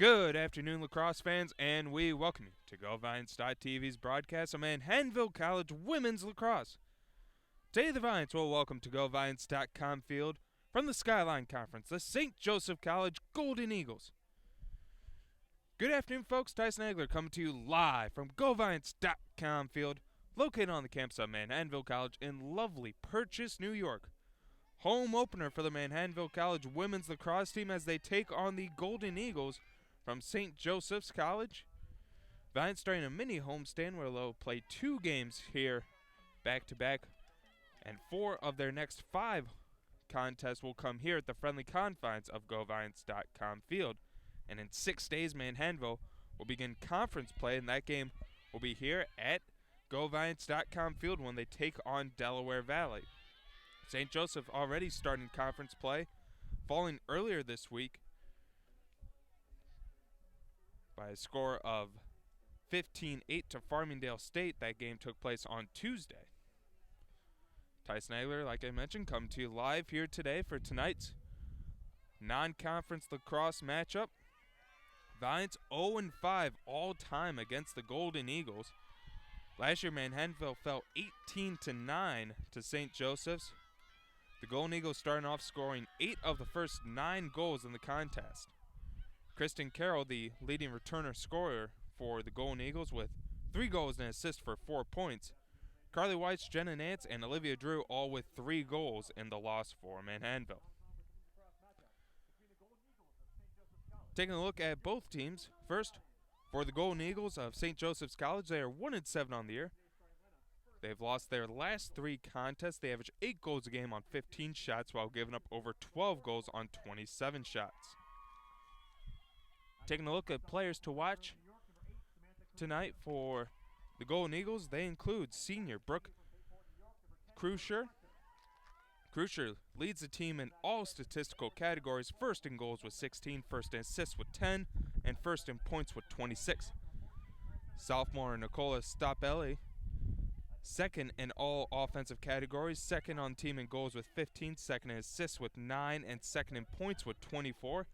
Good afternoon, Lacrosse fans, and we welcome you to GoValiants.tv's broadcast of Manhattanville College Women's Lacrosse. Today, the Valiants will welcome to GoValiants.com field from the Skyline Conference, the St. Joseph College Golden Eagles. Good afternoon, folks. Tyson Agler coming to you live from GoValiants.com field, located on the campus of Manhattanville College in lovely Purchase, New York. Home opener for the Manhattanville College women's lacrosse team as they take on the Golden Eagles from St. Joseph's College. Valiants starting a mini homestand where they'll play 2 games here back-to-back, and 4 of their next 5 contests will come here at the friendly confines of GoValiants.com field. And in 6 days, Manhattanville will begin conference play, and that game will be here at GoValiants.com field when they take on Delaware Valley. St. Joseph already starting conference play, falling earlier this week by a score of 15-8 to Farmingdale State. That game took place on Tuesday. Tyson Agler, like I mentioned, coming to you live here today for tonight's non-conference lacrosse matchup. Valiants 0-5 all-time against the Golden Eagles. Last year, Manhattanville fell 18-9 to St. Joseph's. The Golden Eagles starting off scoring 8 of the first 9 goals in the contest. Kristen Carroll, the leading returner scorer for the Golden Eagles, with 3 goals and an assist for 4 points. Carly Weiss, Jenna Nance, and Olivia Drew all with 3 goals in the loss for Manhattanville. Taking a look at both teams, first, for the Golden Eagles of St. Joseph's College, they are 1-7 on the year. They've lost their last 3 contests. They average 8 goals a game on 15 shots while giving up over 12 goals on 27 shots. Taking a look at players to watch tonight for the Golden Eagles, they include senior Brooke Krusher. Krusher leads the team in all statistical categories, first in goals with 16, first in assists with 10, and first in points with 26. Sophomore Nicola Stopelli, second in all offensive categories, second on team in goals with 15, second in assists with 9, and second in points with 24.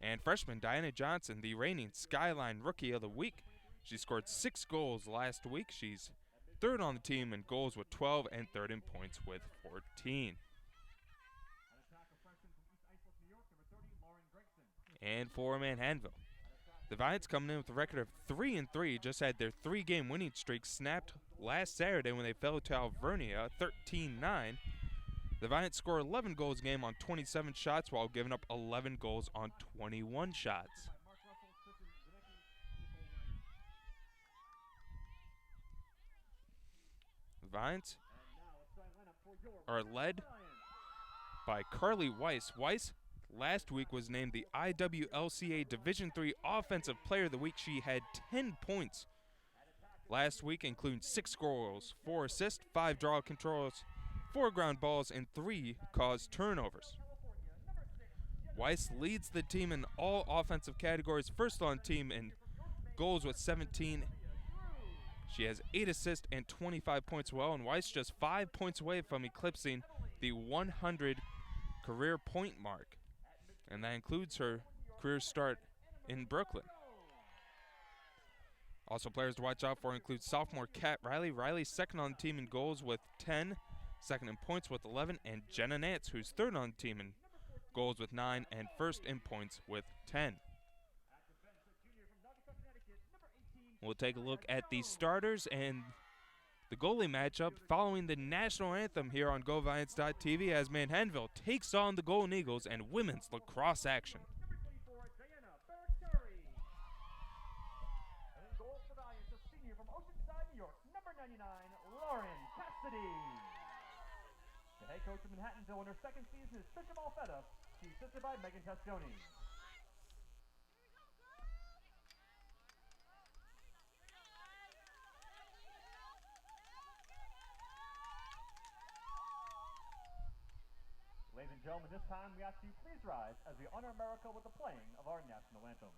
And freshman Diana Johnson, the reigning Skyline Rookie of the Week. She scored 6 goals last week. She's third on the team in goals with 12 and third in points with 14. And for Manhattanville, the Valiants coming in with a record of 3-3, just had their 3-game winning streak snapped last Saturday when they fell to Alvernia 13-9. The Valiants score 11 goals a game on 27 shots while giving up 11 goals on 21 shots. The Valiants are led by Carly Weiss. Weiss last week was named the IWLCA Division III Offensive Player of the Week. She had 10 points last week, including 6 goals, 4 assists, 5 draw controls, 4 ground balls, and 3 caused turnovers. Weiss leads the team in all offensive categories, first on team in goals with 17. She has 8 assists and 25 points well, and Weiss just 5 points away from eclipsing the 100 career point mark. And that includes her career start in Brooklyn. Also, players to watch out for include sophomore Kat Riley. Riley's second on the team in goals with 10, second in points with 11, and Jenna Nance, who's third on the team in goals with 9, and first in points with 10. We'll take a look at the starters and the goalie matchup following the national anthem here on GoValiants.tv as Manhattanville takes on the Golden Eagles and women's lacrosse action. The head coach of Manhattanville in her second season is Bishop Alfetta. She's assisted by Megan Tasconi. Ladies and gentlemen, this time we ask you please rise as we honor America with the playing of our national anthem.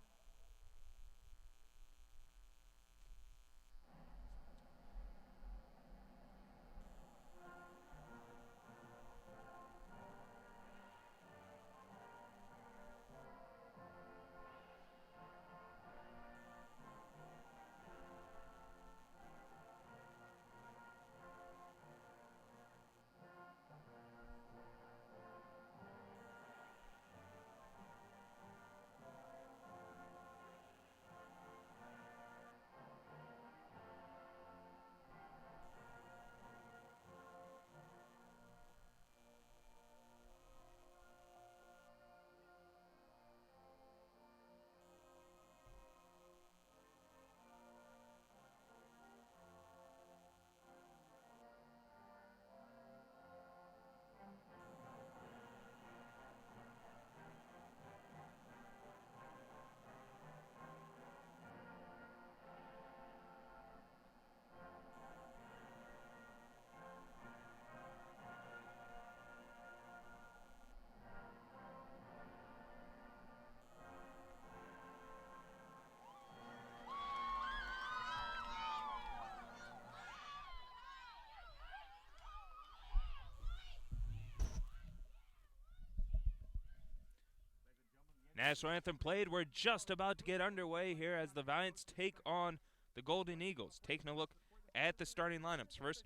National anthem played. We're just about to get underway here as the Valiants take on the Golden Eagles. Taking a look at the starting lineups. First,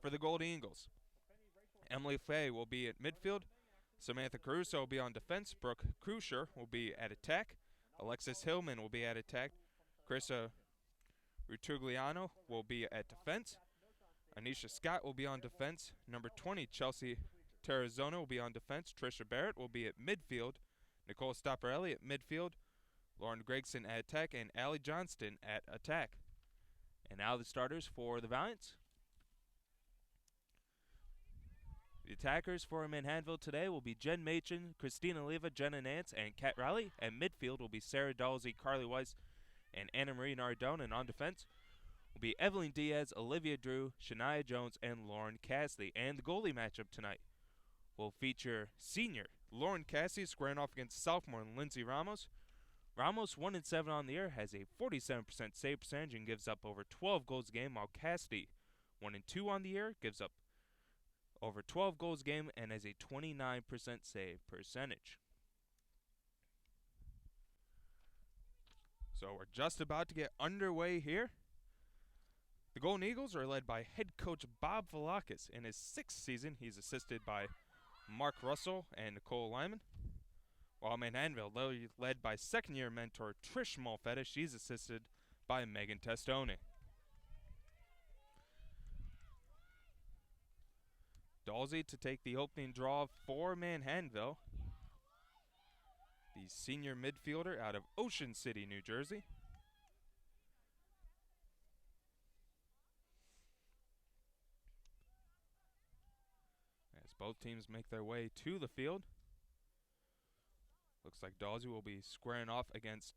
for the Golden Eagles, Emily Fay will be at midfield. Samantha Caruso will be on defense. Brooke Krusher will be at attack. Alexis Hillman will be at attack. Carissa Rutugliano will be at defense. Anisha Scott will be on defense. Number 20, Chelsea Terrazona will be on defense. Trisha Barrett will be at midfield. Nicole Stopperelli at midfield. Lauren Gregson at attack. And Allie Johnston at attack. And now the starters for the Valiants. The attackers for Manhattanville today will be Jen Machen, Christina Leva, Jenna Nance, and Kat Riley. And midfield will be Sarah Dalsey, Carly Weiss, and Anna Marie Nardone. And on defense will be Evelyn Diaz, Olivia Drew, Shania Jones, and Lauren Cassidy. And the goalie matchup tonight will feature senior Lauren Cassidy squaring off against sophomore Lindsay Ramos. Ramos, 1-7 on the year, has a 47% save percentage and gives up over 12 goals a game, while Cassidy, 1-2 on the year, gives up over 12 goals a game and has a 29% save percentage. So we're just about to get underway here. The Golden Eagles are led by head coach Bob Velakis. In his 6th season, he's assisted by Mark Russell and Nicole Lyman. While Manhattanville, led by second-year mentor Trish Malfetta, she's assisted by Megan Testone. Dalsey to take the opening draw for Manhattanville. The senior midfielder out of Ocean City, New Jersey. As both teams make their way to the field. Looks like Dalsey will be squaring off against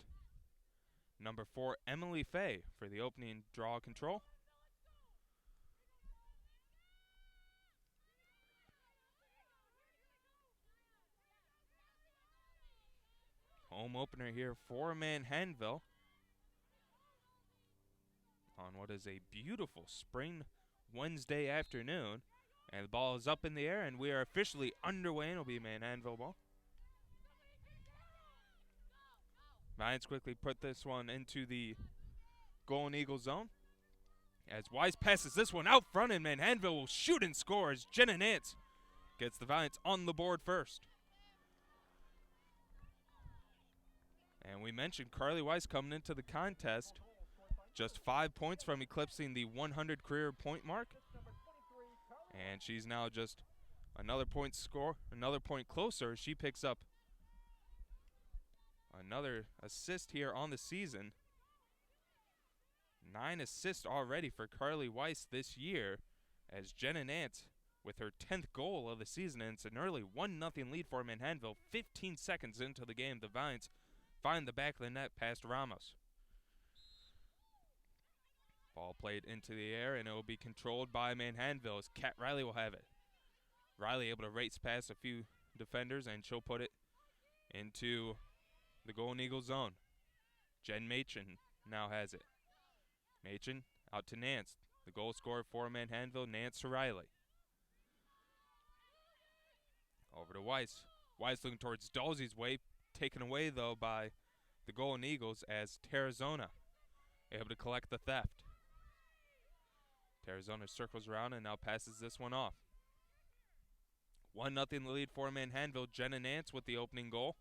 number 4, Emily Fay, for the opening draw control. Home opener here for Manhattanville on what is a beautiful spring Wednesday afternoon. And the ball is up in the air, and we are officially underway, and it'll be Manhattanville ball. Valiants quickly put this one into the Golden Eagle zone. As Wise passes this one out front, and Manhattanville will shoot and score as Jenna Nance gets the Valiants on the board first. And we mentioned Carly Weiss coming into the contest just 5 points from eclipsing the 100 career point mark. And she's now just another point closer as she picks up another assist here on the season. 9 assists already for Carly Weiss this year as Jenna Nance with her 10th goal of the season. And it's an early 1-0 lead for Manhattanville. 15 seconds into the game, the Valiants find the back of the net past Ramos. Ball played into the air, and it will be controlled by Manhattanville as Kat Riley will have it. Riley able to race past a few defenders, and she'll put it into the Golden Eagle zone. Jen Machen now has it. Machen out to Nance. The goal scorer for Manhattanville, Nance to Riley. Over to Weiss. Weiss looking towards Dalsey's way. Taken away, though, by the Golden Eagles as Terrazona able to collect the theft. Terrazona circles around and now passes this one off. 1-0 lead for Manhattanville. Jenna Nance with the opening goal.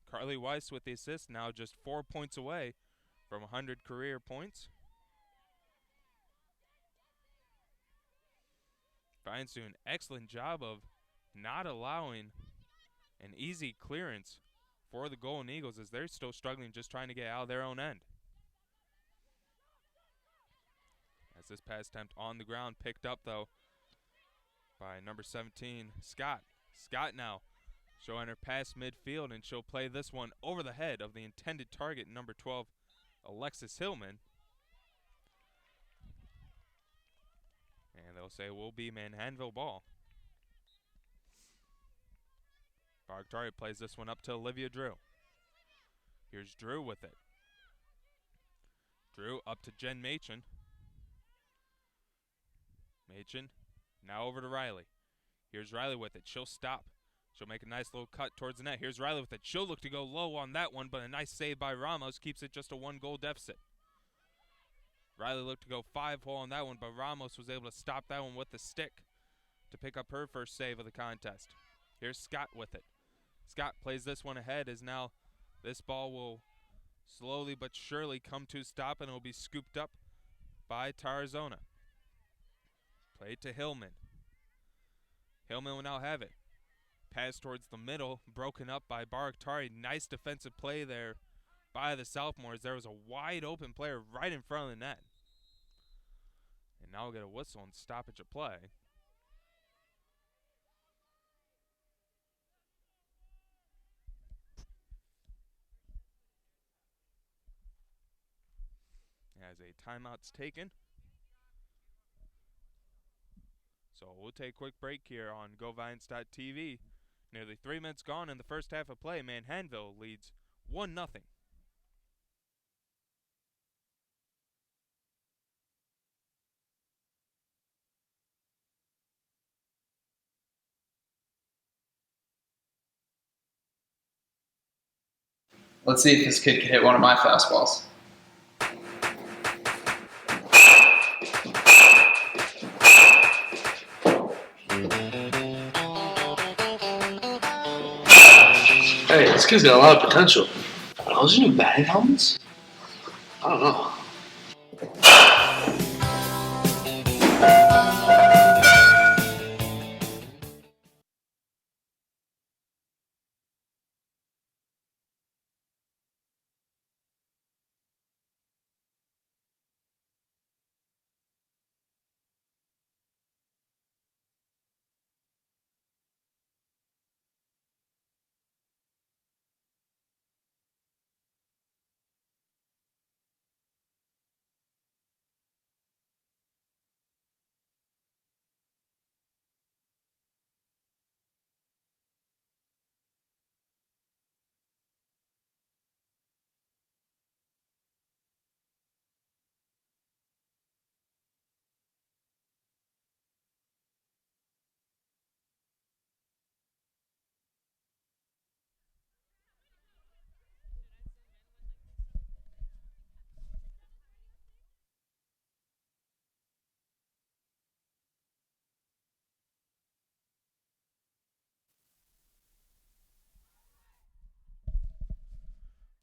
Carly Weiss with the assist, now just 4 points away from 100 career points. Valiants do an excellent job of not allowing an easy clearance for the Golden Eagles as they're still struggling just trying to get out of their own end. As this pass attempt on the ground picked up, though, by number 17, Scott. Scott now showing her past midfield, and she'll play this one over the head of the intended target, number 12, Alexis Hillman. And they'll say it will be Manhattanville ball. Bargtari plays this one up to Olivia Drew. Here's Drew with it. Drew up to Jen Machen. Machen now over to Riley. Here's Riley with it. She'll stop She'll make a nice little cut towards the net. Here's Riley with it. She'll look to go low on that one, but a nice save by Ramos keeps it just a 1-goal deficit. Riley looked to go 5-hole on that one, but Ramos was able to stop that one with the stick to pick up her first save of the contest. Here's Scott with it. Scott plays this one ahead as now this ball will slowly but surely come to a stop, and it will be scooped up by Tarazona. Played to Hillman. Hillman will now have it. Pass towards the middle, broken up by Baraktari. Nice defensive play there by the Sophomores. There was a wide open player right in front of the net. And now we'll get a whistle and stoppage of play. As a timeout's taken. So we'll take a quick break here on GoViants.tv. Nearly 3 minutes gone in the first half of play. Manhattanville leads 1-0. Let's see if this kid can hit one of my fastballs. Hey, this kid's got a lot of potential. Are those new batting helmets? I don't know.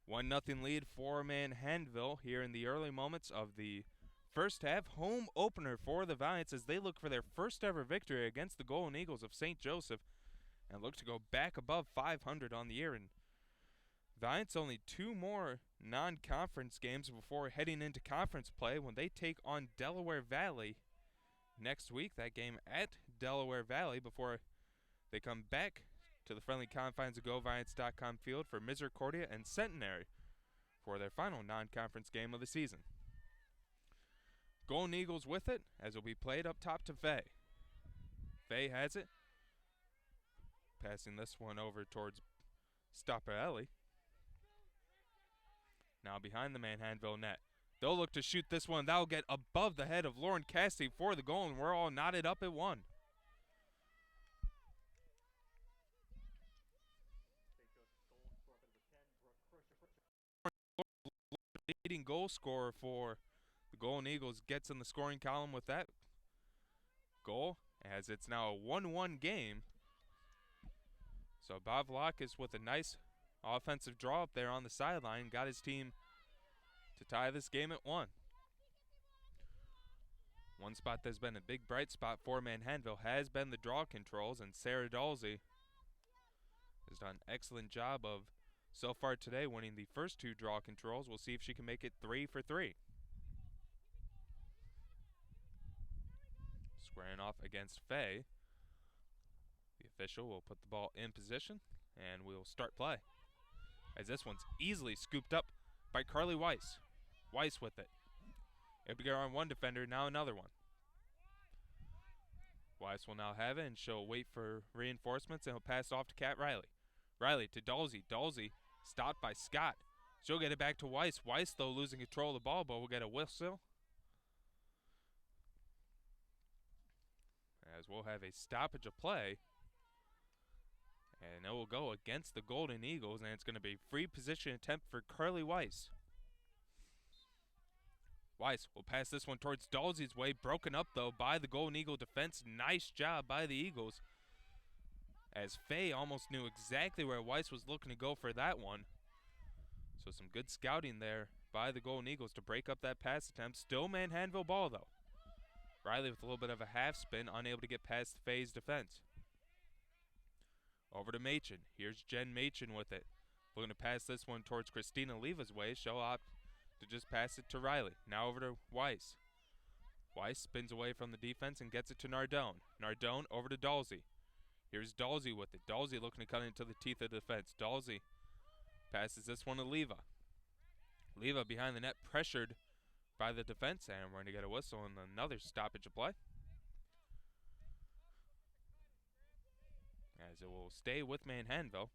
One nothing lead for Manhattanville here in the early moments of the first half. Home opener for the Valiants as they look for their first ever victory against the Golden Eagles of St. Joseph and look to go back above 500 on the year. And Valiants only 2 more non-conference games before heading into conference play when they take on Delaware Valley next week. That game at Delaware Valley before they come back to the friendly confines of GoViants.com field for Misericordia and Centenary for their final non-conference game of the season. Golden Eagles with it as it will be played up top to Faye. Faye has it. Passing this one over towards Stopparelli. Now behind the Manhattanville net. They'll look to shoot this one. That'll get above the head of Lauren Cassidy for the goal, and we're all knotted up at 1. Leading goal scorer for the Golden Eagles gets in the scoring column with that goal, as it's now a 1-1 game. So Bob Lacus with a nice offensive draw up there on the sideline got his team to tie this game at 1. One spot that's been a big bright spot for Manhattanville has been the draw controls, and Sarah Dalsey has done an excellent job of so far today winning the first 2 draw controls. We'll see if she can make it 3 for 3. Squaring off against Faye. The official will put the ball in position, and we'll start play. As this one's easily scooped up by Carly Weiss. Weiss with it. It'll be on one defender, now another one. Weiss will now have it, and she'll wait for reinforcements, and he'll pass it off to Kat Riley. Riley to Dalsey. Dalsey stopped by Scott. She'll get it back to Weiss. Weiss, though, losing control of the ball, but we'll get a whistle. As we'll have a stoppage of play. And it will go against the Golden Eagles, and it's going to be free position attempt for Carly Weiss. Weiss will pass this one towards Dalsey's way. Broken up, though, by the Golden Eagle defense. Nice job by the Eagles, as Faye almost knew exactly where Weiss was looking to go for that one. So some good scouting there by the Golden Eagles to break up that pass attempt. Still Manhattanville ball, though. Riley with a little bit of a half spin, unable to get past Faye's defense. Over to Machen. Here's Jen Machen with it. Looking to pass this one towards Christina Leva's way. She'll opt to just pass it to Riley. Now over to Weiss. Weiss spins away from the defense and gets it to Nardone. Nardone over to Dalsey. Here's Dalsey with it. Dalsey looking to cut into the teeth of the defense. Dalsey passes this one to Leva. Leva behind the net, pressured by the defense, and we're going to get a whistle and another stoppage of play, as it will stay with Manhattanville.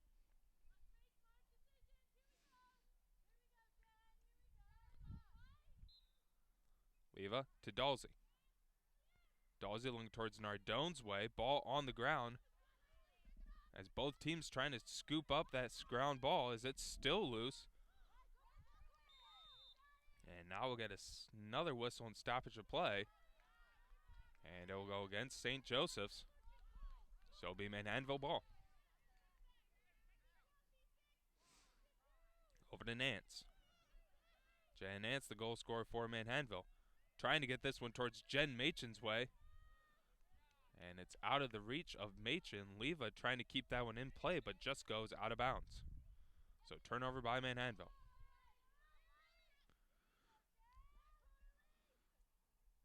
Leva to Dalsey. Dalsey looking towards Nardone's way. Ball on the ground, as both teams trying to scoop up that ground ball, as it's still loose. And now we'll get another whistle and stoppage of play. And it will go against St. Joseph's. So it'll be Manhattanville ball. Over to Nance. Jen Nance, the goal scorer for Manhattanville. Trying to get this one towards Jen Machen's way. And it's out of the reach of Machen. Leva trying to keep that one in play, but just goes out of bounds. So turnover by Manhattanville.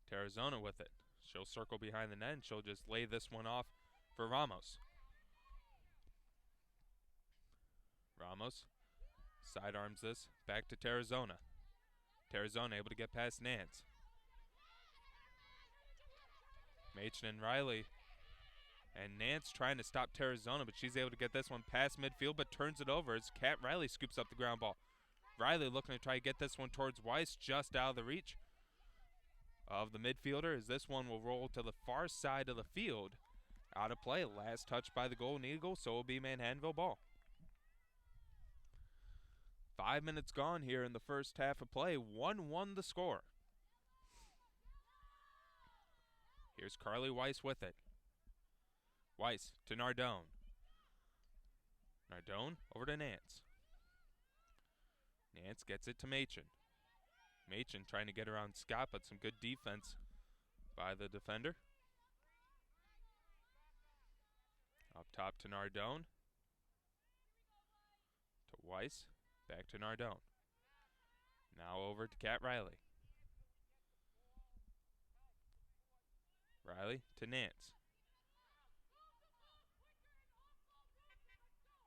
Tarazona with it. She'll circle behind the net, and she'll just lay this one off for Ramos. Ramos sidearms this back to Tarazona. Tarazona able to get past Nance. Machen and Riley. And Nance trying to stop Tarazona, but she's able to get this one past midfield, but turns it over as Kat Riley scoops up the ground ball. Riley looking to try to get this one towards Weiss, just out of the reach of the midfielder, as this one will roll to the far side of the field. Out of play, last touch by the Golden Eagles, so it will be Manhattanville ball. 5 minutes gone here in the first half of play. 1-1 the score. Here's Carly Weiss with it. Weiss to Nardone. Nardone over to Nance. Nance gets it to Machen. Machen trying to get around Scott, but some good defense by the defender. Up top to Nardone. To Weiss. Back to Nardone. Now over to Kat Riley. Riley to Nance.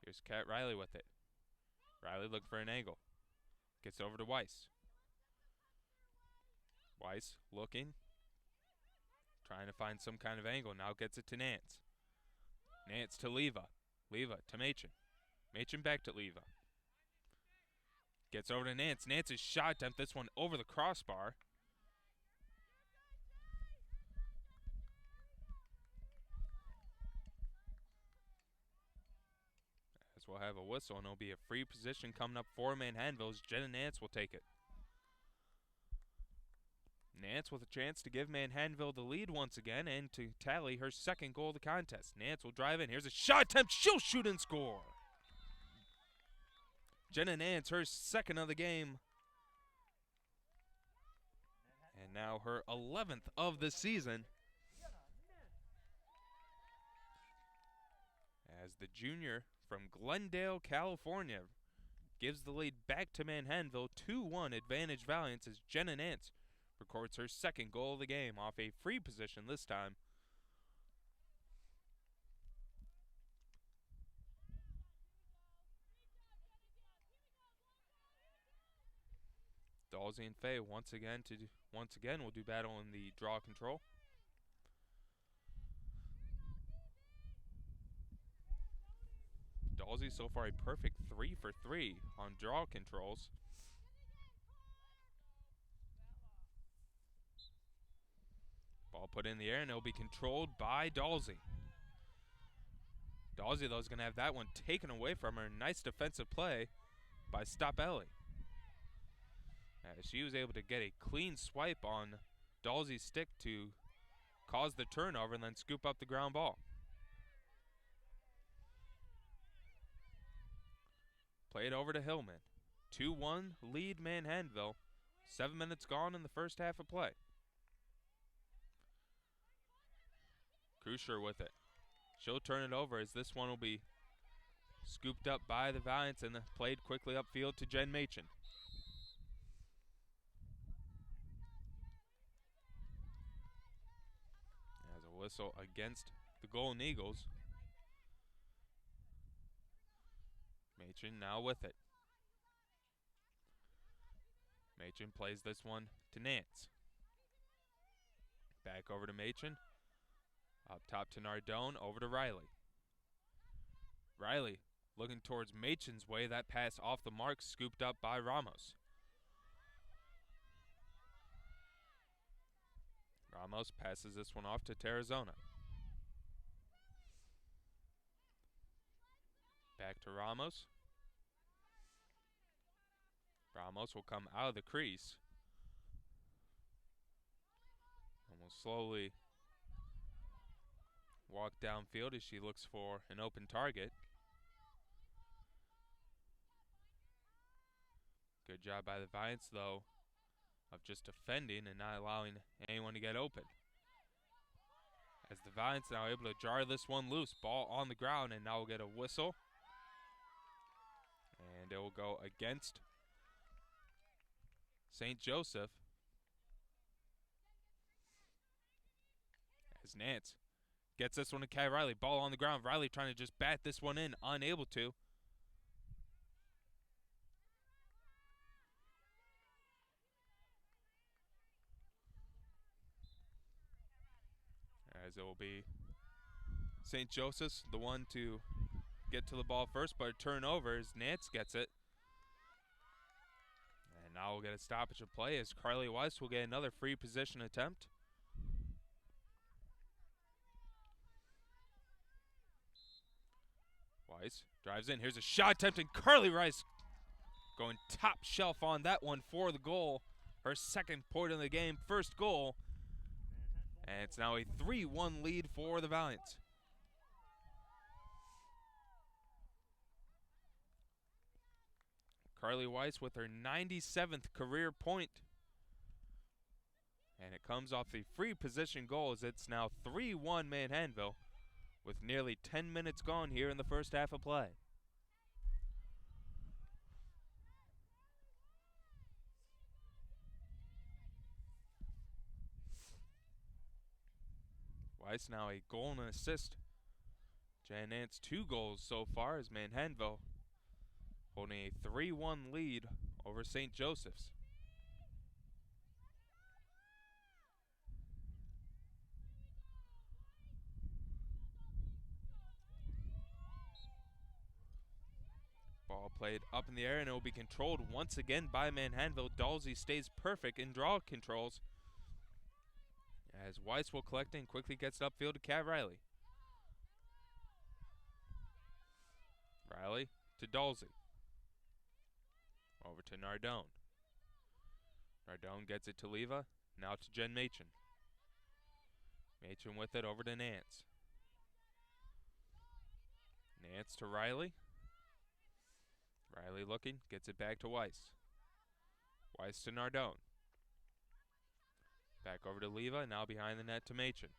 Here's Kat Riley with it. Riley looking for an angle. Gets over to Weiss. Weiss looking. Trying to find some kind of angle. Now gets it to Nance. Nance to Leva. Leva to Machen. Machen back to Leva. Gets over to Nance. Nance's shot attempt. This one over the crossbar. As we'll have a whistle, and it'll be a free position coming up for Manhattanville, as Jenna Nance will take it. Nance with a chance to give Manhattanville the lead once again and to tally her second goal of the contest. Nance will drive in. Here's a shot attempt. She'll shoot and score. Jenna Nance, her second of the game. And now her 11th of the season. As the junior from Glendale, California, gives the lead back to Manhattanville. 2-1 advantage Valiants as Jenna Nance records her second goal of the game off a free position this time. Dalsey and Faye once again will do battle in the draw control. Dalsey so far a perfect 3 for 3 on draw controls. Ball put in the air, and it'll be controlled by Dalsey. Dalsey, though, is going to have that one taken away from her. Nice defensive play by Stop Ellie. As she was able to get a clean swipe on Dalsey's stick to cause the turnover and then scoop up the ground ball. Played over to Hillman. 2-1 lead Manhattanville. 7 minutes gone in the first half of play. Krusher with it. She'll turn it over as this one will be scooped up by the Valiants and played quickly upfield to Jen Machen. As a whistle against the Golden Eagles. Machen now with it. Machen plays this one to Nance. Back over to Machen. Up top to Nardone, over to Riley. Riley looking towards Machen's way. That pass off the mark, scooped up by Ramos. Ramos passes this one off to Tarazona. Back to Ramos. Ramos will come out of the crease. And will slowly walk downfield as she looks for an open target. Good job by the Valiants, though, of just defending and not allowing anyone to get open. As the Valiants now able to jar this one loose. Ball on the ground, and now we'll get a whistle. And it will go against St. Joseph. As Nance gets this one to Kai Riley. Ball on the ground. Riley trying to just bat this one in. Unable to. As it will be St. Joseph's, the one to get to the ball first, but a turnover as Nance gets it. And now we'll get a stoppage of play as Carly Weiss will get another free position attempt. Weiss drives in. Here's a shot attempt, and Carly Weiss going top shelf on that one for the goal. Her second point of the game, first goal. And it's now a 3-1 lead for the Valiants. Carly Weiss with her 97th career point. And it comes off the free position goal as it's now 3-1 Manhattanville with nearly 10 minutes gone here in the first half of play. Weiss now a goal and an assist. Jan Nance 2 goals so far as Manhattanville holding a 3-1 lead over St. Joseph's. Ball played up in the air and it will be controlled once again by Manhattanville. Dalsey stays perfect in draw controls as Weiss will collect and quickly gets it upfield to Kat Riley. Riley to Dalsey. Over to Nardone. Nardone gets it to Leva. Now to Jen Machen. Machen with it over to Nance. Nance to Riley. Riley looking, gets it back to Weiss. Weiss to Nardone. Back over to Leva, now behind the net to Machen.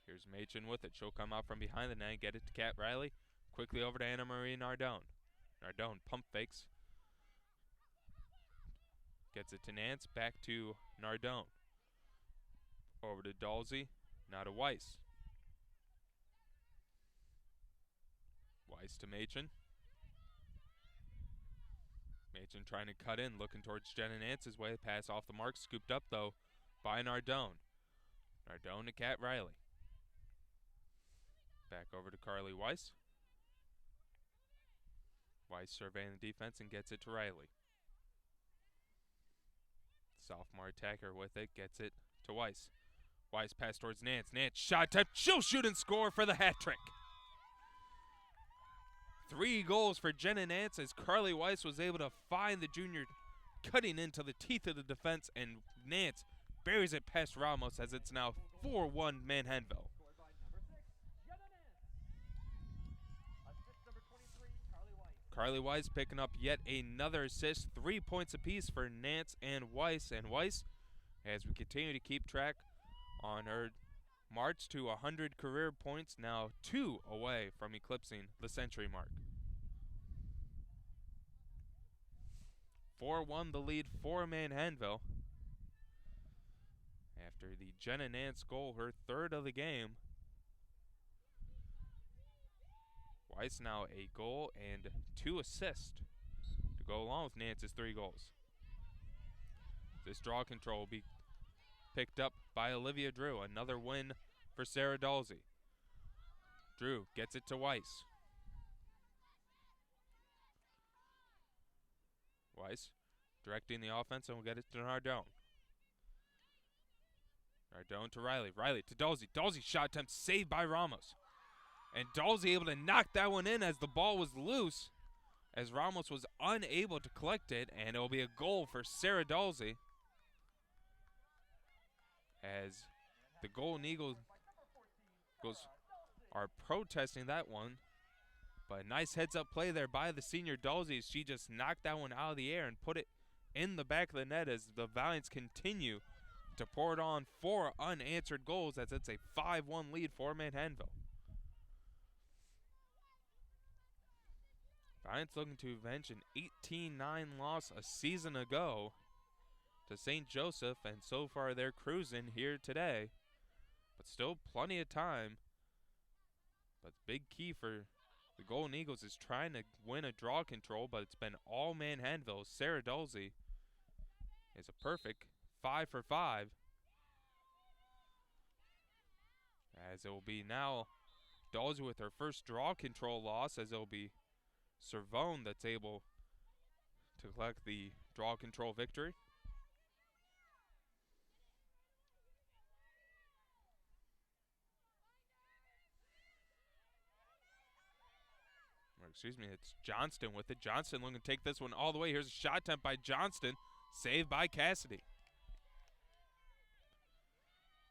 Here's Machen with it. She'll come out from behind the net and get it to Kat Riley. Quickly over to Anna Marie Nardone. Nardone pump fakes. Gets it to Nance, back to Nardone. Over to Dalsey, now to Weiss. Weiss to Machen. Machen trying to cut in, looking towards Jenna Nance's way. Pass off the mark, scooped up though by Nardone. Nardone to Kat Riley. Back over to Carly Weiss. Weiss surveying the defense and gets it to Riley. Sophomore attacker with it, gets it to Weiss. Weiss pass towards Nance. Nance shot attempt. She'll shoot and score for the hat trick. 3 goals for Jenna Nance as Carly Weiss was able to find the junior cutting into the teeth of the defense, and Nance buries it past Ramos as it's now 4-1 Manhattanville. Carly Weiss picking up yet another assist, 3 points apiece for Nance and Weiss. And Weiss, as we continue to keep track on her march to 100 career points, now 2 away from eclipsing the century mark. 4-1 the lead for Manhattanville after the Jenna Nance goal, her 3rd of the game. Weiss now a goal and 2 assists to go along with Nance's 3 goals. This draw control will be picked up by Olivia Drew. Another win for Sarah Dalsey. Drew gets it to Weiss. Weiss directing the offense, and we'll get it to Nardone. Nardone to Riley. Riley to Dalsey. Dalsey shot attempt saved by Ramos. And Dalsey able to knock that one in as the ball was loose, as Ramos was unable to collect it, and it will be a goal for Sarah Dalsey, as the Golden Eagles are protesting that one. But a nice heads-up play there by the senior Dalsey. She just knocked that one out of the air and put it in the back of the net as the Valiants continue to pour it on 4 unanswered goals, as it's a 5-1 lead for Manhattanville. Valiants looking to avenge an 18-9 loss a season ago to St. Joseph, and so far they're cruising here today. But still plenty of time. But the big key for the Golden Eagles is trying to win a draw control, but it's been all Manhattanville. Sarah Dalsey is a perfect 5 for 5. As it will be now Dalsey with her first draw control loss, as it will be Servone that's able to collect the draw control victory. Or excuse me, it's Johnston with it. Johnston looking to take this one all the way. Here's a shot attempt by Johnston, saved by Cassidy.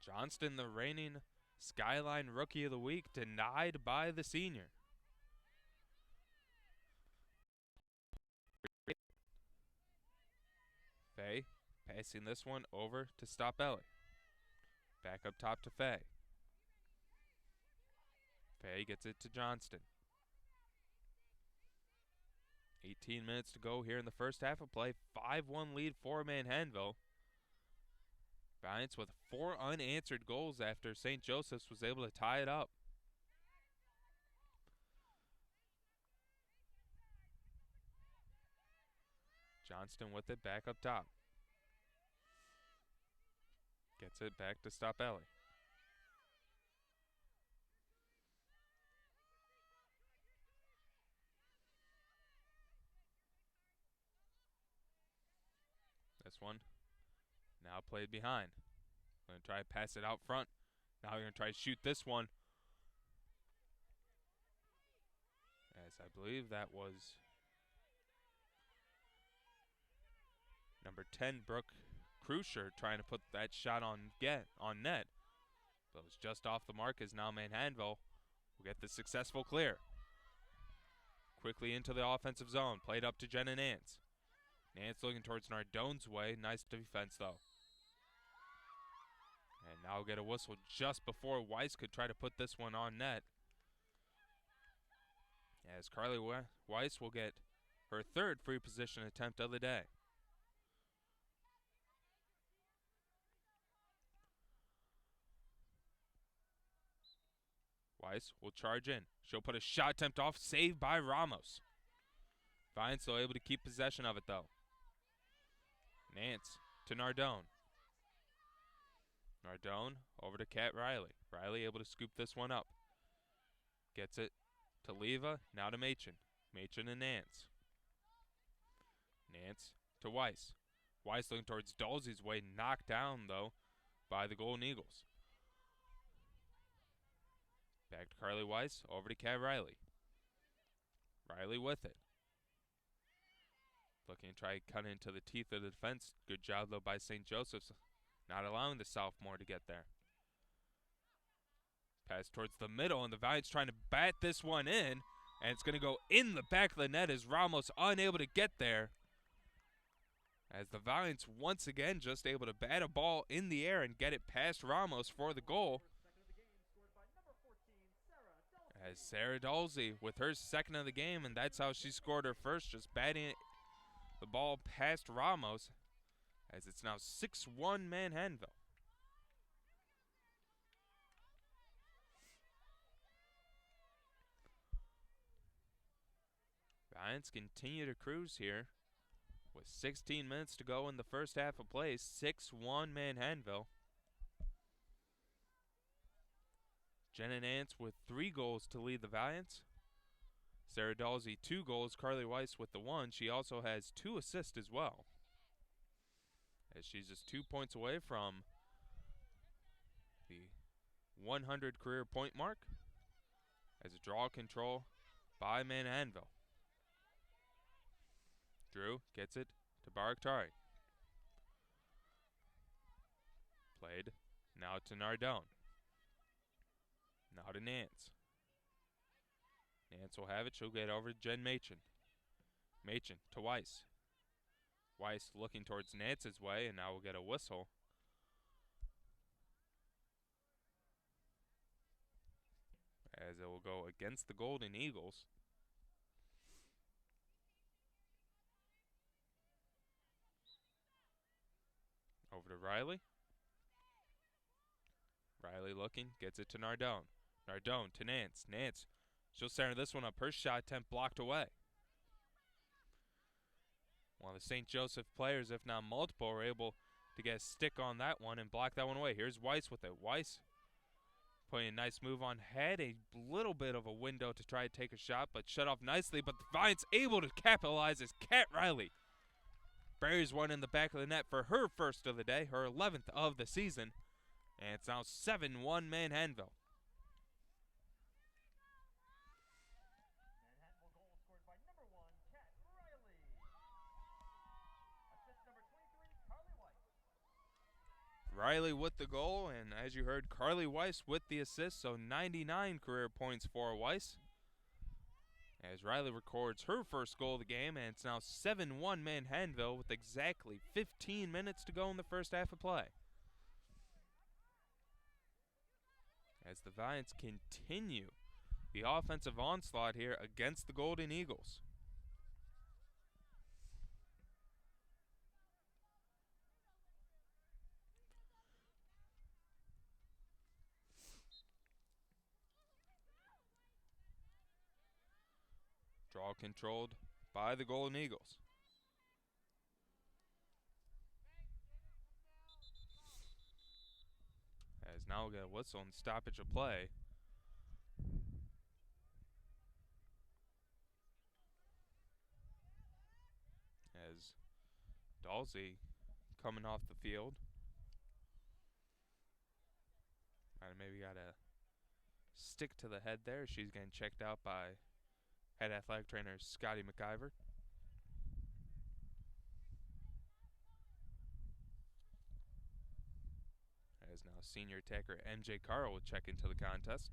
Johnston, the reigning Skyline Rookie of the Week, denied by the senior. Faye passing this one over to Stoppelli. Back up top to Faye. Faye gets it to Johnston. 18 minutes to go here in the first half of play. 5-1 lead for Manhattanville. Valiants with 4 unanswered goals after St. Joseph's was able to tie it up. Johnston with it back up top. Gets it back to Stoppelli. This one now played behind. Going to try to pass it out front. Now we're going to try to shoot this one. As I believe that was number 10, Brooke Krusher, trying to put that shot on net. But it was just off the mark, as now Manhattanville will get the successful clear. Quickly into the offensive zone. Played up to Jenna Nance. Nance looking towards Nardone's way. Nice defense, though. And now we'll get a whistle just before Weiss could try to put this one on net, as Carly Weiss will get her 3rd free position attempt of the day. Weiss will charge in. She'll put a shot attempt off, saved by Ramos. Valiants still able to keep possession of it, though. Nance to Nardone. Nardone over to Kat Riley. Riley able to scoop this one up. Gets it to Leva, now to Machen. Machen and Nance. Nance to Weiss. Weiss looking towards Dalsey's way, knocked down, though, by the Golden Eagles. Back to Carly Weiss, over to Kat Riley. Riley with it. Looking to try to cut into the teeth of the defense. Good job, though, by St. Joseph's. Not allowing the sophomore to get there. Pass towards the middle, and the Valiants trying to bat this one in. And it's going to go in the back of the net as Ramos unable to get there. As the Valiants once again just able to bat a ball in the air and get it past Ramos for the goal. As Sarah Dalsey with her second of the game, and that's how she scored her first, just batting the ball past Ramos. As it's now 6-1 Manhattanville. Valiants continue to cruise here with 16 minutes to go in the first half of play. 6-1 Manhattanville. Jenna Nance with 3 goals to lead the Valiants. Sarah Dalsey 2 goals. Carly Weiss with the 1. She also has 2 assists as well, as she's just 2 points away from the 100 career point mark. As a draw control by Manhattanville. Drew gets it to Barakhtari. Played now to Nardone. Now to Nance. Nance will have it. She'll get over to Jen Machen. Machen to Weiss. Weiss looking towards Nance's way, and now we'll get a whistle. As it will go against the Golden Eagles. Over to Riley. Riley looking, gets it to Nardone. Nardone to Nance. Nance, she'll center this one up. Her shot attempt blocked away. One of the St. Joseph players, if not multiple, were able to get a stick on that one and block that one away. Here's Weiss with it. Weiss putting a nice move on. Had a little bit of a window to try to take a shot, but shut off nicely. But the Valiants able to capitalize as Kat Riley buries one in the back of the net for her first of the day, her 11th of the season. And it's now 7-1 Manhattanville. Manhattanville goal scored by number 1, Kat Riley. Assist number 23, Carly Weiss. Riley with the goal, and as you heard, Carly Weiss with the assist, so 99 career points for Weiss. As Riley records her first goal of the game, and it's now 7-1 Manhattanville with exactly 15 minutes to go in the first half of play. As the Valiants continue the offensive onslaught here against the Golden Eagles. Draw controlled by the Golden Eagles. As now we'll get a whistle and stoppage of play. As Dalsey coming off the field. Might have maybe got a stick to the head there. She's getting checked out by head athletic trainer Scotty McIver. As now senior attacker MJ Carl will check into the contest.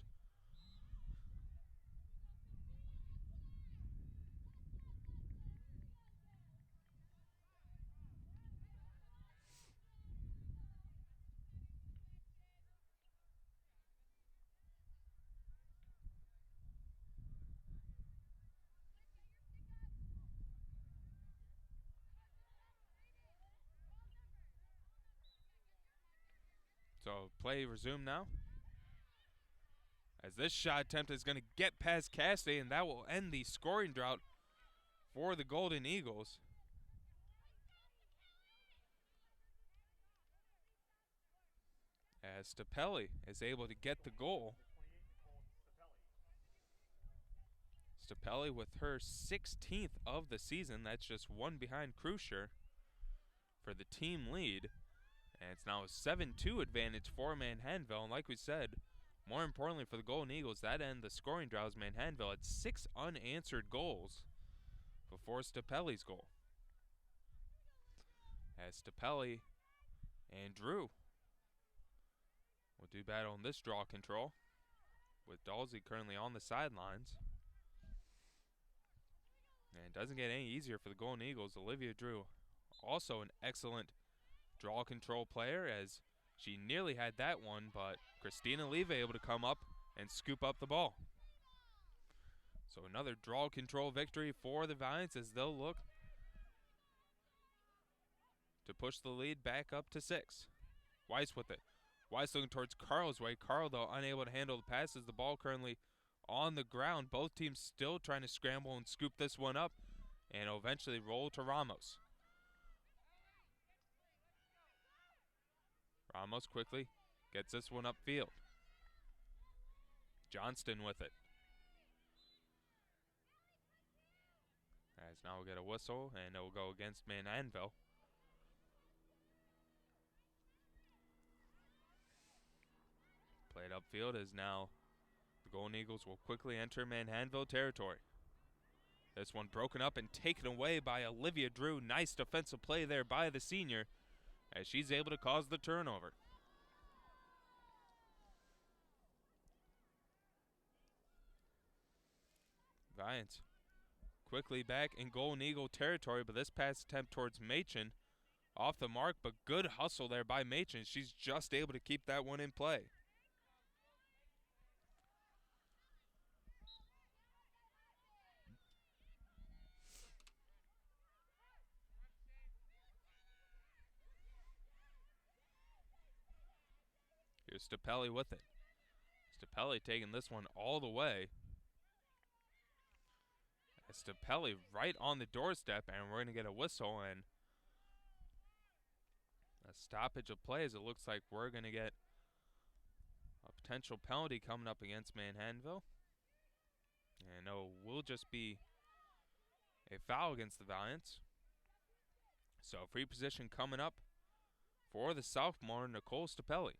So play resumed now. As this shot attempt is going to get past Cassidy, and that will end the scoring drought for the Golden Eagles. As Stapelli is able to get the goal. Stapelli with her 16th of the season. That's just one behind Krusher for the team lead. And it's now a 7-2 advantage for Manhattanville. And like we said, More importantly for the Golden Eagles, that end the scoring drought as Manhattanville had 6 unanswered goals before Stapelli's goal. As Stapelli and Drew will do battle in this draw control, with Dalsey currently on the sidelines. And it doesn't get any easier for the Golden Eagles. Olivia Drew, also an excellent draw control player, as she nearly had that one, but Christina Leva able to come up and scoop up the ball. So another draw control victory for the Valiants as they'll look to push the lead back up to 6. Weiss with it. Weiss looking towards Carl's way. Carl, though, unable to handle the passes. The ball currently on the ground. Both teams still trying to scramble and scoop this one up, and it'll eventually roll to Ramos. Ramos quickly gets this one upfield. Johnston with it. As now we'll get a whistle, and it will go against Manhattanville. Played upfield as now the Golden Eagles will quickly enter Manhattanville territory. This one broken up and taken away by Olivia Drew. Nice defensive play there by the senior as she's able to cause the turnover. Valiants quickly back in Golden Eagle territory, but this pass attempt towards Machen off the mark, but good hustle there by Machen. She's just able to keep that one in play. Here's Stapelli with it. Stapelli taking this one all the way. Stapelli right on the doorstep, and we're going to get a whistle and a stoppage of play, as it looks like we're going to get a potential penalty coming up against Manhattanville. And it will just be a foul against the Valiants. So free position coming up for the sophomore, Nicole Stapelli.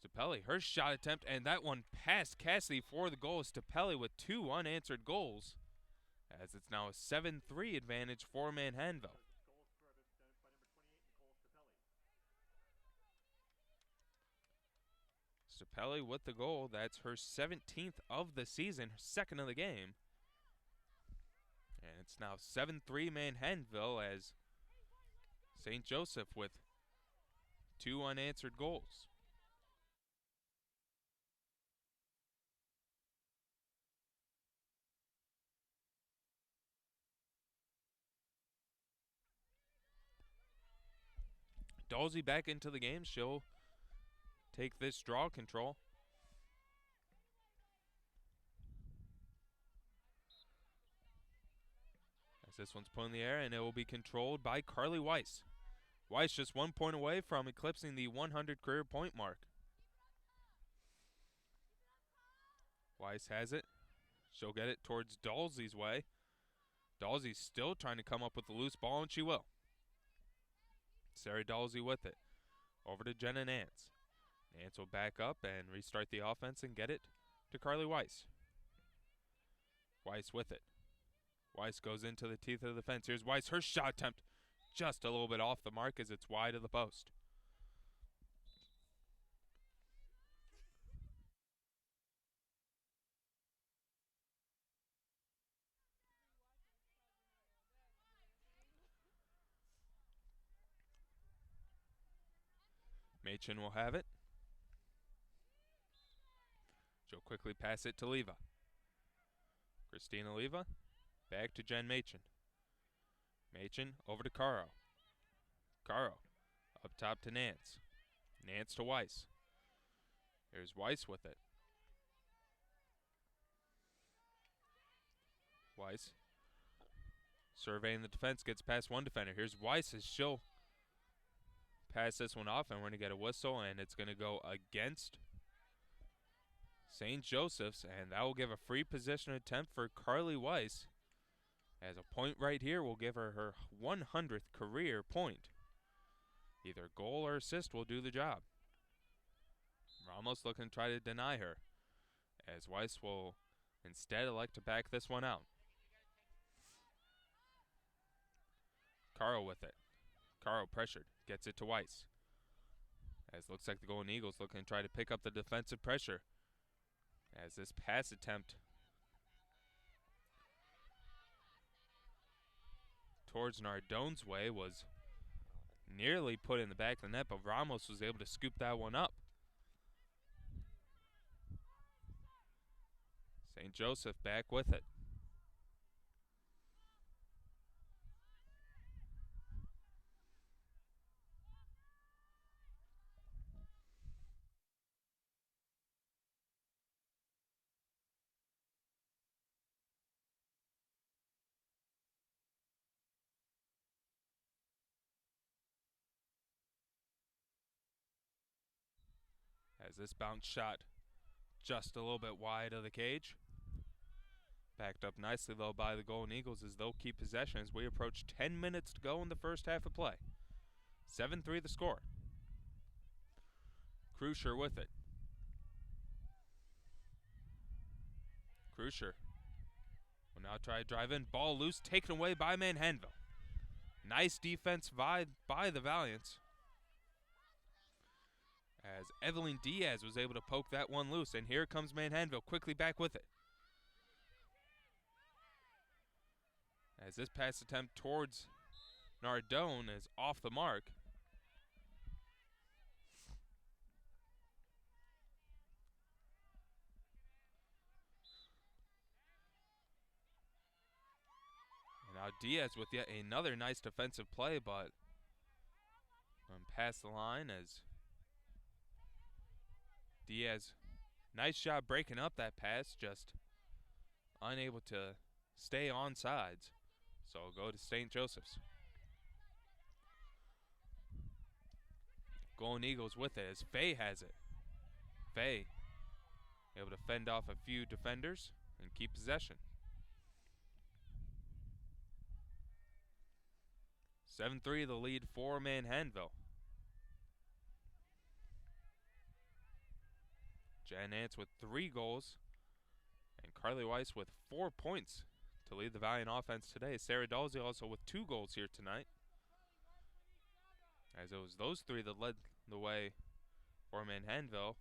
Stapelli, her shot attempt, and that one past Cassidy for the goal. Stapelli with 2 unanswered goals, as it's now a 7-3 advantage for Manhattanville. Stapelli with the goal. That's her 17th of the season, her 2nd of the game. And it's now 7-3 Manhattanville as St. Joseph with 2 unanswered goals. Dalsey back into the game. She'll take this draw control. As this one's put in the air, and it will be controlled by Carly Weiss. Weiss just 1 point away from eclipsing the 100 career point mark. Weiss has it. She'll get it towards Dalsey's way. Dalsey's still trying to come up with the loose ball, and she will. Sarah Dalsey with it. Over to Jenna Nance. Nance will back up and restart the offense and get it to Carly Weiss. Weiss with it. Weiss goes into the teeth of the fence. Here's Weiss. Her shot attempt just a little bit off the mark as it's wide of the post. Machen will have it. She'll quickly pass it to Leva. Christina Leva, back to Jen Machen. Machen over to Caro. Caro, up top to Nance. Nance to Weiss. Here's Weiss with it. Weiss, surveying the defense, gets past one defender. Here's Weiss as she'll pass this one off, and we're going to get a whistle, and it's going to go against St. Joseph's, and that will give a free position attempt for Carly Weiss, as a point right here will give her her 100th career point. Either goal or assist will do the job. Ramos looking to try to deny her, as Weiss will instead elect to back this one out. Caro with it. Caro pressured, gets it to Weiss. As looks like the Golden Eagles looking to try to pick up the defensive pressure. As this pass attempt towards Nardone's way was nearly put in the back of the net, but Ramos was able to scoop that one up. St. Joseph back with it. As this bounce shot just a little bit wide of the cage. Backed up nicely, though, by the Golden Eagles as they'll keep possession as we approach 10 minutes to go in the first half of play. 7-3 the score. Crucier with it. Crucier will now try to drive in. Ball loose, taken away by Manhattanville. Nice defense by the Valiants. As Evelyn Diaz was able to poke that one loose. And here comes Manhattanville quickly back with it. As this pass attempt towards Nardone is off the mark. And now Diaz with yet another nice defensive play, but past the line as Diaz, nice job breaking up that pass, just unable to stay on sides. So we'll go to St. Joseph's. Golden Eagles with it as Faye has it. Faye able to fend off a few defenders and keep possession. 7-3 the lead for Manhattanville. Jan Nance with 3 goals and Carly Weiss with 4 points to lead the Valiant offense today. Sarah Dalsey also with 2 goals here tonight. As it was those 3 that led the way for Manhattanville.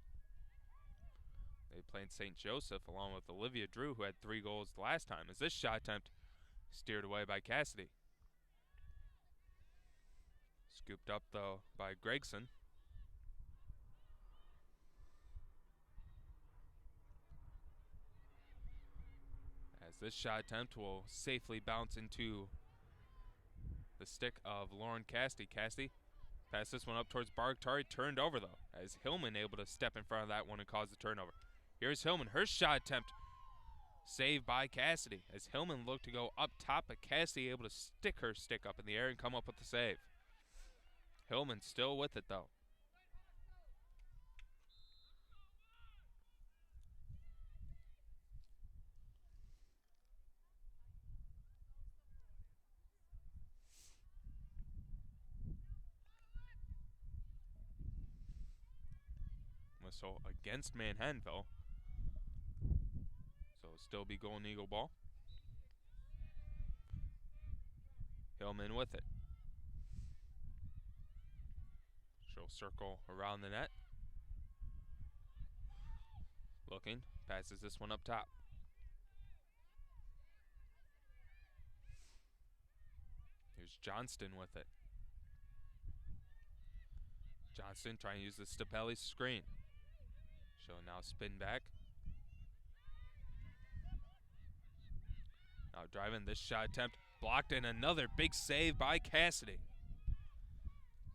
They played St. Joseph along with Olivia Drew, who had 3 goals last time, as this shot attempt steered away by Cassidy. Scooped up, though, by Gregson. As this shot attempt will safely bounce into the stick of Lauren Cassidy. Cassidy passed this one up towards Bargtari, turned over, though, as Hillman able to step in front of that one and cause the turnover. Here's Hillman, her shot attempt saved by Cassidy, as Hillman looked to go up top, but Cassidy able to stick her stick up in the air and come up with the save. Hillman still with it, though. Whistle against Manhattanville. So it'll still be Golden Eagle ball. Hillman with it. She'll circle around the net. Looking, passes this one up top. Here's Johnston with it. Johnston trying to use the Stapelli screen. She'll now spin back. Now driving this shot attempt. Blocked, and another big save by Cassidy.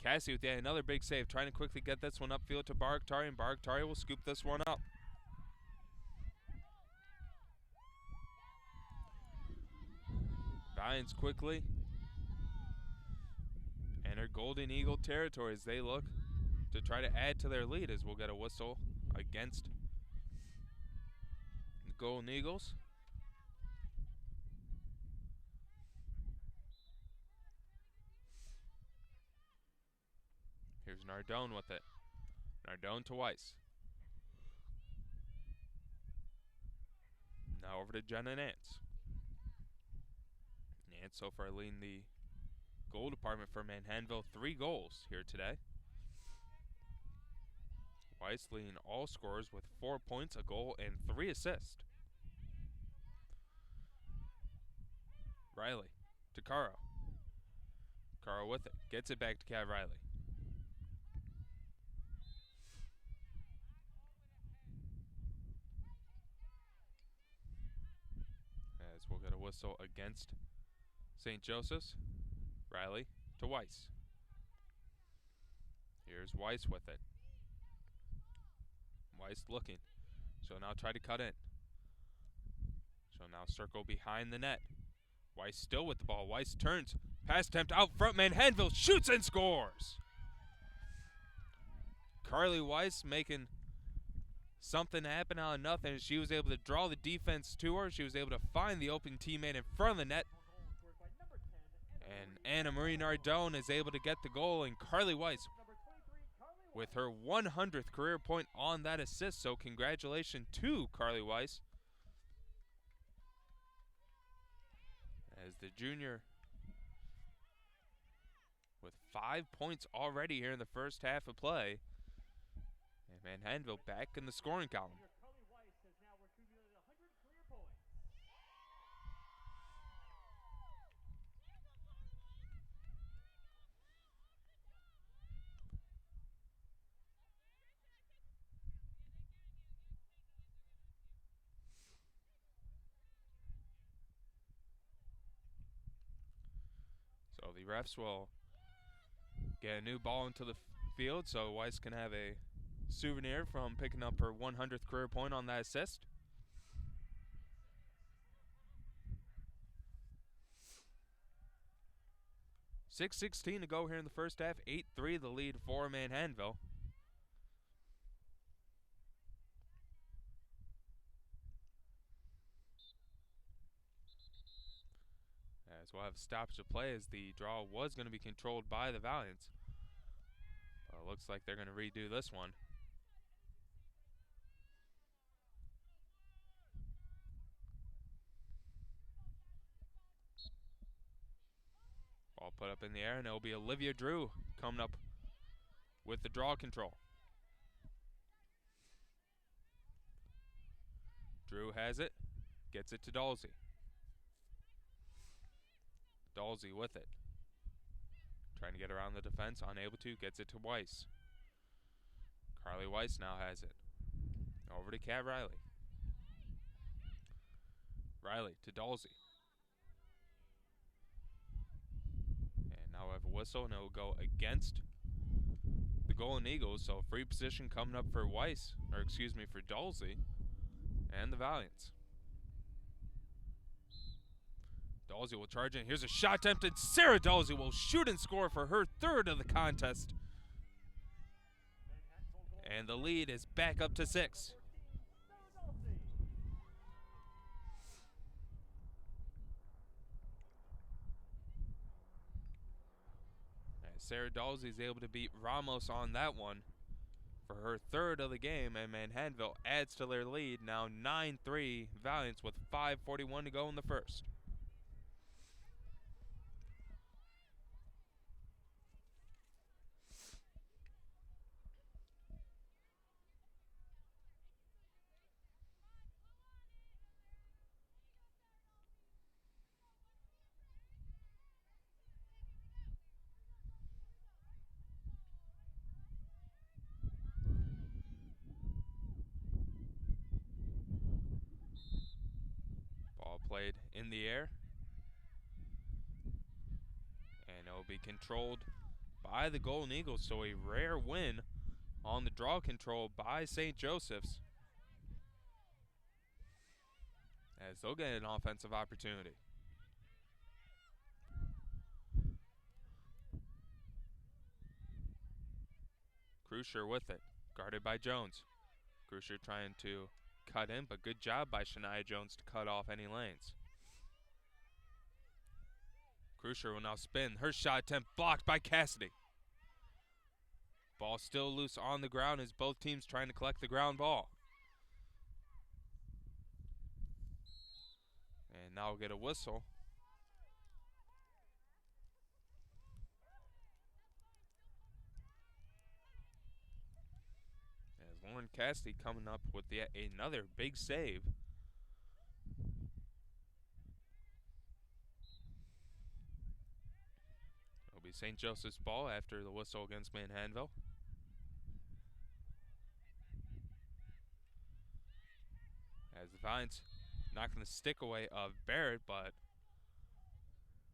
Cassidy with yet another big save, trying to quickly get this one upfield to Bargtari, and Bargtari will scoop this one up. Valiants quickly enter Golden Eagle territory as they look to try to add to their lead, as we'll get a whistle against the Golden Eagles. Here's Nardone with it. Nardone to Weiss. Now over to Jenna Nance. Nance so far leading the goal department for Manhattanville, 3 goals here today. Weiss leading all scorers with 4 points, a goal, and 3 assists. Riley to Caro. Caro with it. Gets it back to Kat Riley. As we'll get a whistle against St. Joseph's. Riley to Weiss. Here's Weiss with it. Weiss looking. She'll now try to cut in. She'll now circle behind the net. Weiss still with the ball. Weiss turns. Pass attempt out front. Manhattanville shoots and scores. Carly Weiss making something happen out of nothing. She was able to draw the defense to her. She was able to find the open teammate in front of the net. And Anna Marie Nardone is able to get the goal. And Carly Weiss with her 100th career point on that assist. So congratulations to Carly Weiss. As the junior with 5 points already here in the first half of play. And Manhattanville back in the scoring column. So the refs will get a new ball into the field so Weiss can have a souvenir from picking up her 100th career point on that assist. .6:16 to go here in the first half. 8-3 the lead for Manhattanville. As we'll have a stoppage of play as the draw was going to be controlled by the Valiants. But it looks like they're going to redo this one. Ball put up in the air, and it'll be Olivia Drew coming up with the draw control. Drew has it, gets it to Dalsey. Dalsey with it. Trying to get around the defense, unable to, gets it to Weiss. Carly Weiss now has it. Over to Kat Riley. Riley to Dalsey. And now we have a whistle, and it will go against the Golden Eagles. So free position coming up for Weiss, or excuse me, for Dalsey and the Valiants. Dalsey will charge in. Here's a shot attempted. Sarah Dalsey will shoot and score for her 3rd of the contest. And the lead is back up to 6. As Sarah Dalsey is able to beat Ramos on that one for her 3rd of the game, and Manhattanville adds to their lead, now 9-3 Valiants with 5:41 to go in the first. Played in the air, and it will be controlled by the Golden Eagles, so a rare win on the draw control by St. Joseph's, as they'll get an offensive opportunity. Crucier with it, guarded by Jones. Crucier trying to cut in, but good job by Shania Jones to cut off any lanes. Crucier will now spin. Her shot attempt blocked by Cassidy. Ball still loose on the ground as both teams trying to collect the ground ball. And now we'll get a whistle. As Lauren Cassidy coming up with yet another big save. It'll be St. Joseph's ball after the whistle against Manhattanville. As the Valiants knocking the stick away of Barrett, but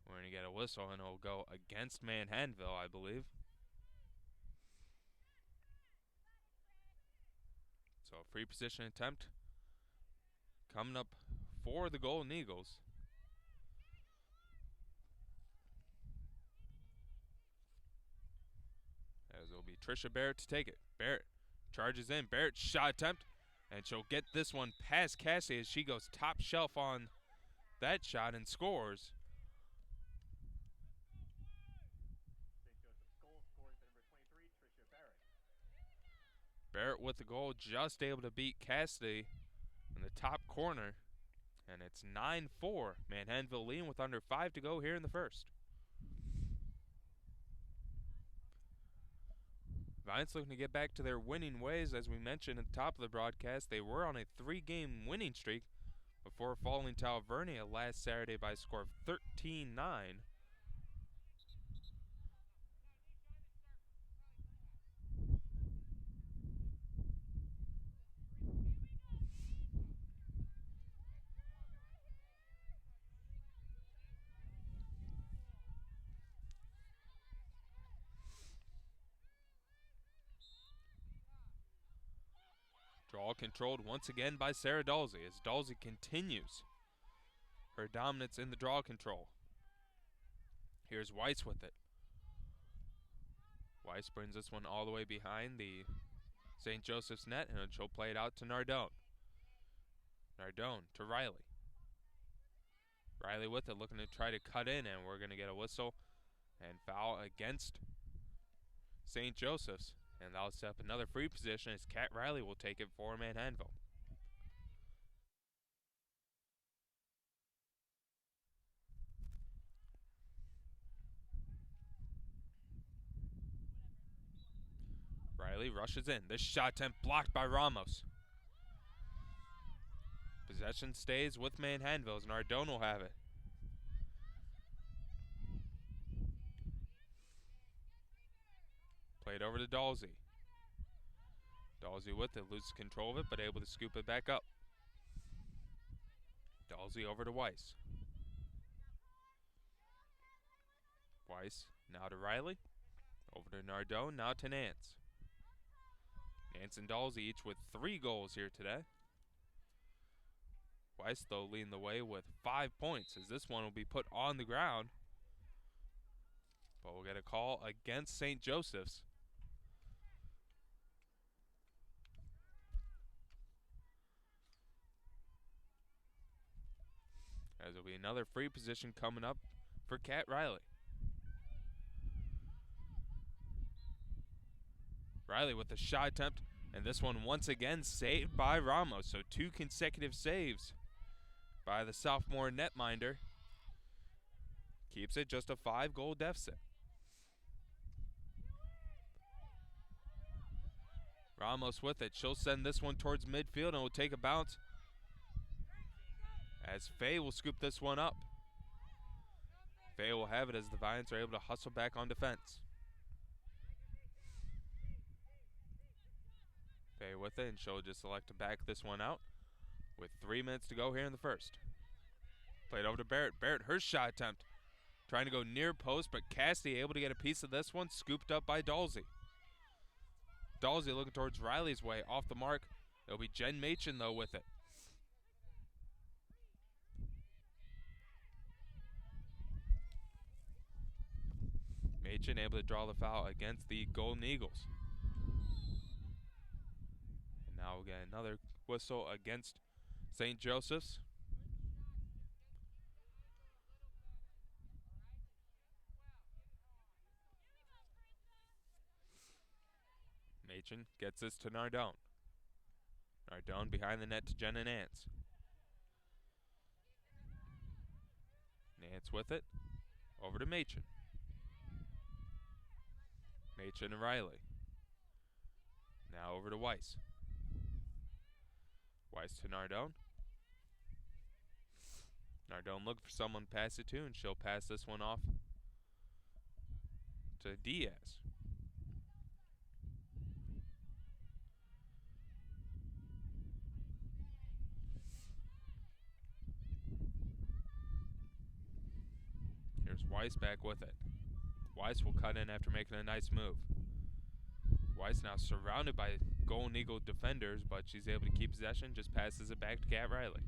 we're going to get a whistle and it'll go against Manhattanville, I believe. So a free position attempt coming up for the Golden Eagles. As it'll be Trisha Barrett to take it. Barrett charges in. Barrett's shot attempt. And she'll get this one past Cassie as she goes top shelf on that shot and scores. St. Joseph's goal scores by number 23, Trisha Barrett. Barrett with the goal, just able to beat Cassidy in the top corner. And it's 9-4. Manhattanville leading with under 5 to go here in the first. Valiants looking to get back to their winning ways. As we mentioned at the top of the broadcast, they were on a 3-game winning streak before falling to Alvernia last Saturday by a score of 13-9. Draw controlled once again by Sarah Dalsey as Dalsey continues her dominance in the draw control. Here's Weiss with it. Weiss brings this one all the way behind the St. Joseph's net, and she'll play it out to Nardone. Nardone to Riley. Riley with it, looking to try to cut in, and we're going to get a whistle and foul against St. Joseph's. And that'll set up another free position as Kat Riley will take it for Manhattanville. Riley rushes in. This shot attempt blocked by Ramos. Possession stays with Manhattanville as Nardone will have it. Played over to Dalsey. Dalsey with it, loses control of it, but able to scoop it back up. Dalsey over to Weiss. Weiss now to Riley. Over to Nardone, now to Nance. Nance and Dalsey each with 3 goals here today. Weiss, though, leading the way with 5 points as this one will be put on the ground. But we'll get a call against St. Joseph's. As there'll be another free position coming up for Kat Riley. Riley with the shot attempt, and this one once again saved by Ramos. So 2 consecutive saves by the sophomore netminder. Keeps it just a 5-goal deficit. Ramos with it. She'll send this one towards midfield and will take a bounce as Faye will scoop this one up. Faye will have it as the Valiants are able to hustle back on defense. Faye with it, and she'll just elect to back this one out with 3 minutes to go here in the first. Played over to Barrett. Barrett, her shot attempt. Trying to go near post, but Cassidy able to get a piece of this one, scooped up by Dalsey. Dalsey looking towards Riley's way, off the mark. It'll be Jen Machin, though, with it. Machin able to draw the foul against the Golden Eagles. And now we'll get another whistle against St. Joseph's. Machin gets this to Nardone. Nardone behind the net to Jenna Nance. Nance with it. Over to Machen. Machen and Riley. Now over to Weiss. Weiss to Nardone. Nardone looking for someone to pass it to, and she'll pass this one off to Diaz. Here's Weiss back with it. Weiss will cut in after making a nice move. Weiss now surrounded by Golden Eagle defenders, but she's able to keep possession, just passes it back to Kat Riley.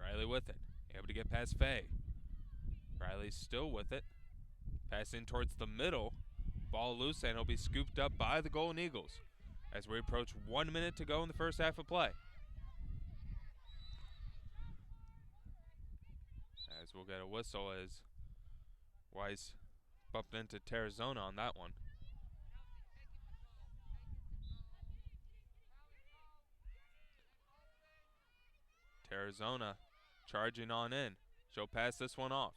Riley with it, able to get past Faye. Riley's still with it, passing towards the middle. Ball loose, and it'll be scooped up by the Golden Eagles as we approach 1 minute to go in the first half of play. As we'll get a whistle as Weiss bumped into Tarazona on that one. Tarazona charging on in. She'll pass this one off.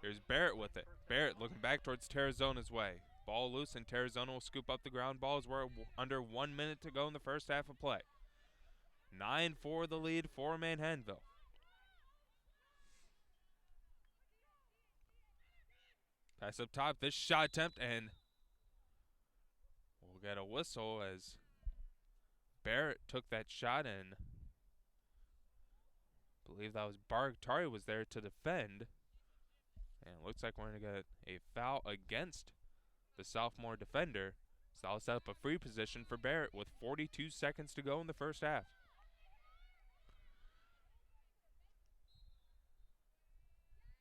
Here's Barrett with it. Barrett looking back towards Tarazona's way. Ball loose, and Tarazona will scoop up the ground ball as we're under 1 minute to go in the first half of play. 9-4 the lead for Manhattanville. Pass up top, this shot attempt, and we'll get a whistle as Barrett took that shot, and I believe that was Bargatari was there to defend. And it looks like we're going to get a foul against the sophomore defender. So that'll set up a free position for Barrett with 42 seconds to go in the first half.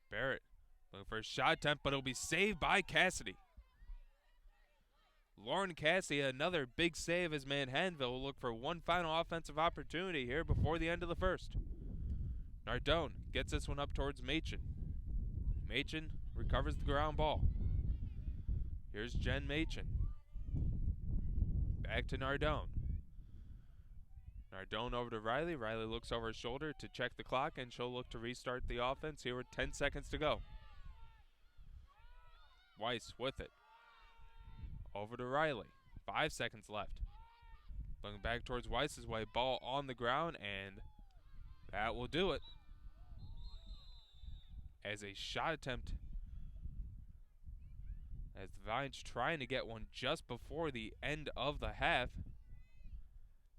Barrett looking for a shot attempt, but it'll be saved by Cassidy. Lauren Cassidy, another big save as Manhattanville will look for one final offensive opportunity here before the end of the first. Nardone gets this one up towards Machen. Machen recovers the ground ball. Here's Jen Machen. Back to Nardone. Nardone over to Riley. Riley looks over her shoulder to check the clock, and she'll look to restart the offense here with 10 seconds to go. Weiss with it. Over to Riley. 5 seconds left. Looking back towards Weiss's way. Ball on the ground, and that will do it. As a shot attempt, as the Valiants trying to get one just before the end of the half.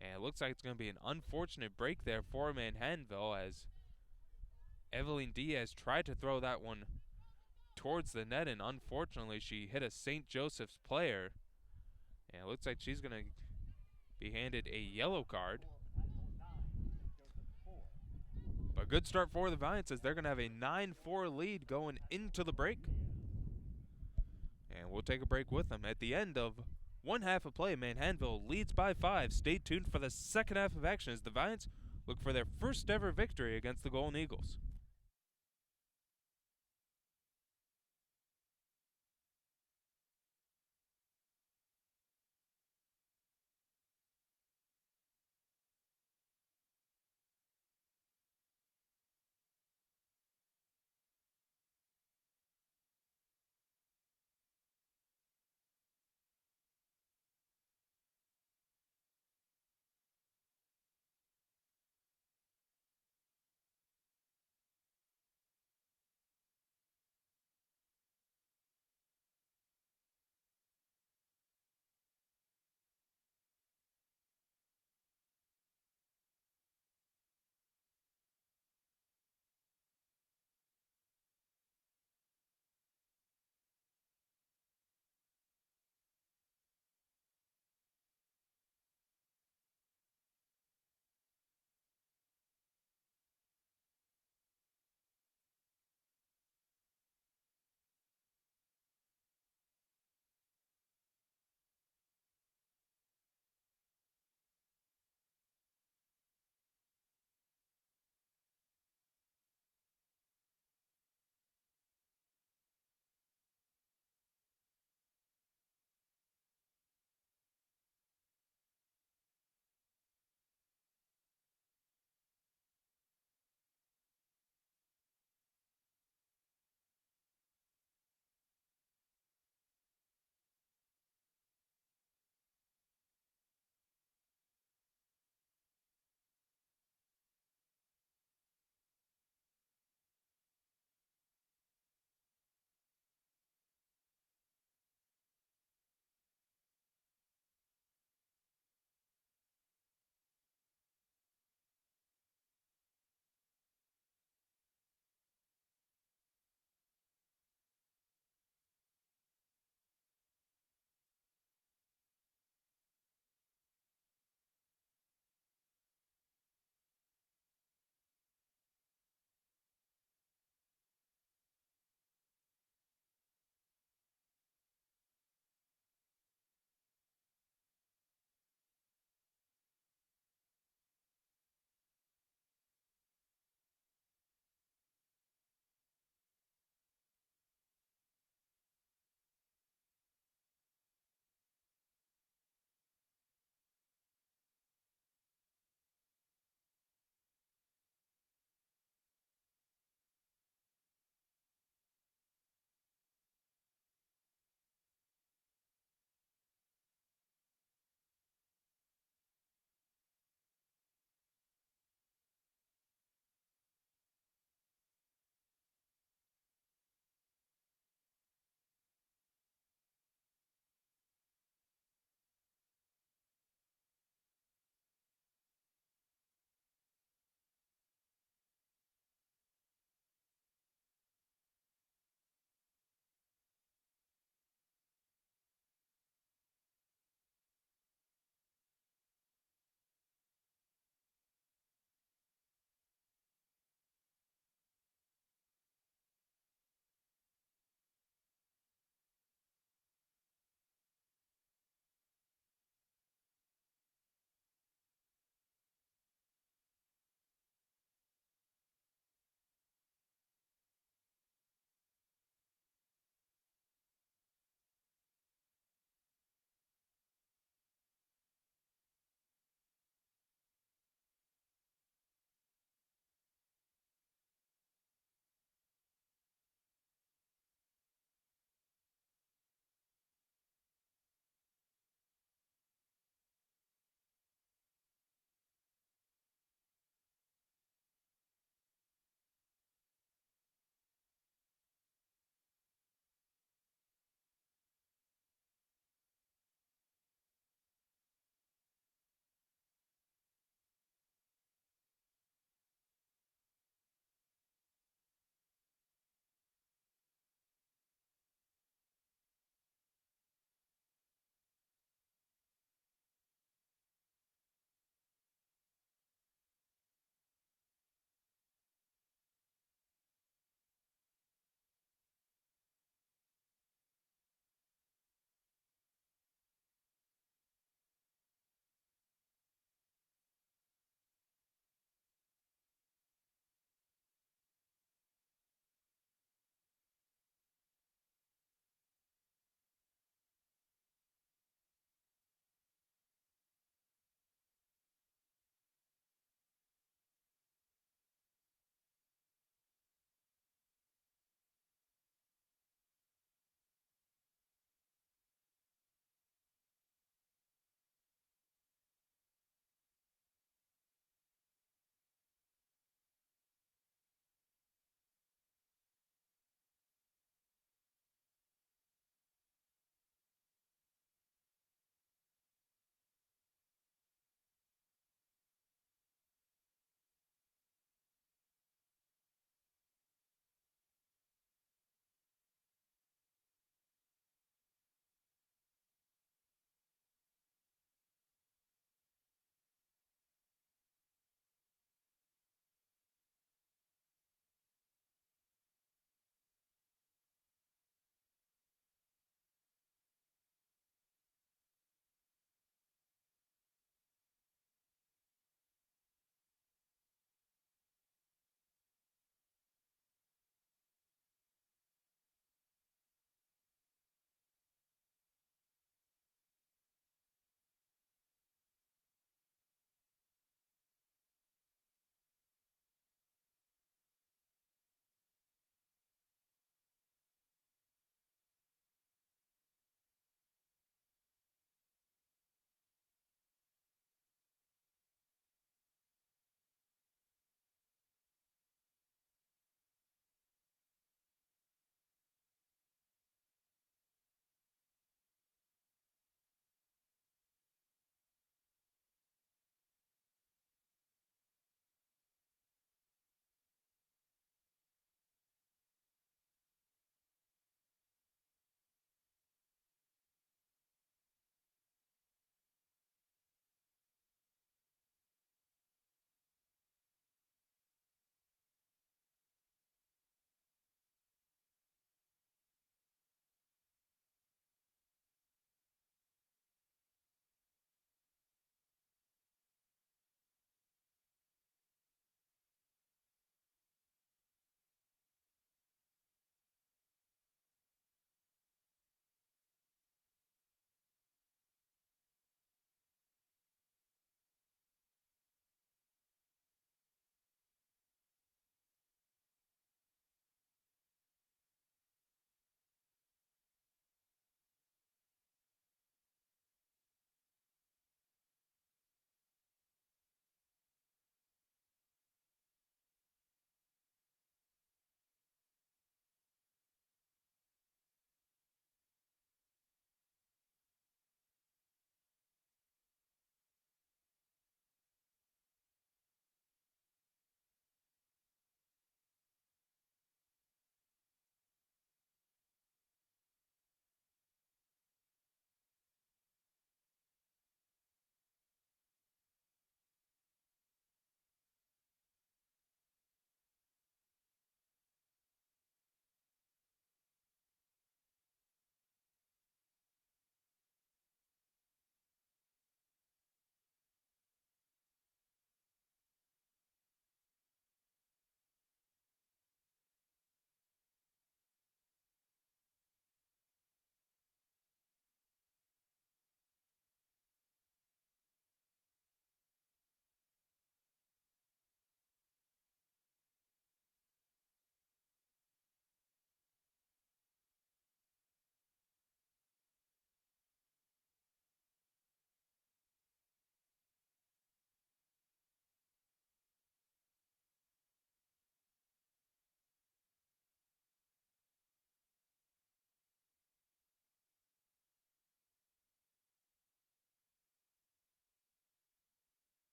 And it looks like it's going to be an unfortunate break there for Manhattanville as Evelyn Diaz tried to throw that one towards the net, and unfortunately she hit a St. Joseph's player. And it looks like she's going to be handed a yellow card. But good start for the Valiants as they're going to have a 9-4 lead going into the break. And we'll take a break with them. At the end of one half of play, Manhattanville leads by 5. Stay tuned for the second half of action as the Valiants look for their first ever victory against the Golden Eagles.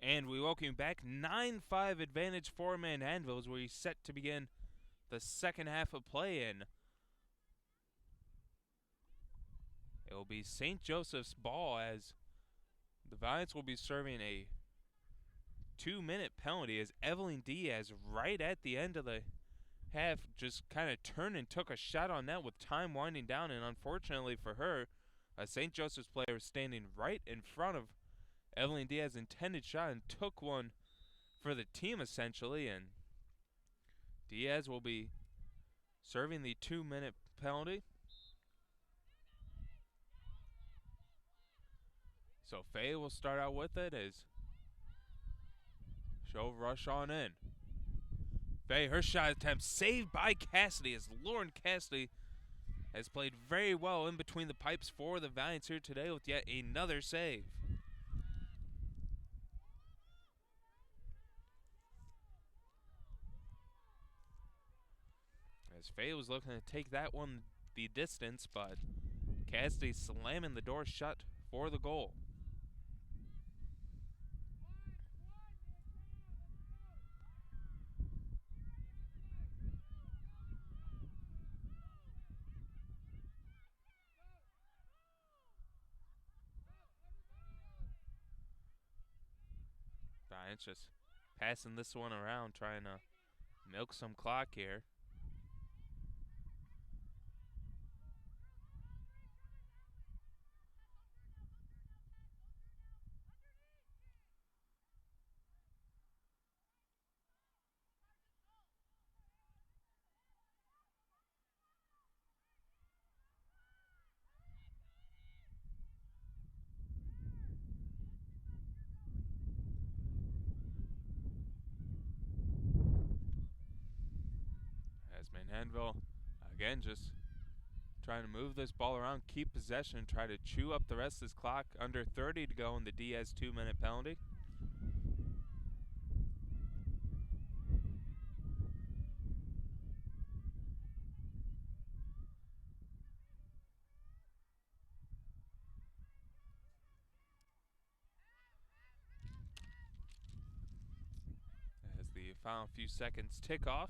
And we welcome you back. 9-5 advantage for Manhattanville as we're set to begin the second half of play-in. It will be St. Joseph's ball as the Valiants will be serving a 2-minute penalty as Evelyn Diaz right at the end of the half just kind of turned and took a shot on net with time winding down, and unfortunately for her, a St. Joseph's player was standing right in front of Evelyn Diaz's intended shot and took one for the team essentially, and Diaz will be serving the 2-minute penalty. So Faye will start out with it as she'll rush on in. Faye, her shot attempt saved by Cassidy as Lauren Cassidy has played very well in between the pipes for the Valiants here today with yet another save. As Faye was looking to take that one the distance, but Cassidy slamming the door shut for the goal. Valiants just passing this one around, trying to milk some clock here. As Manhattanville, again, just trying to move this ball around, keep possession, and try to chew up the rest of this clock. Under 30 to go in the Diaz 2-minute penalty. As the final few seconds tick off.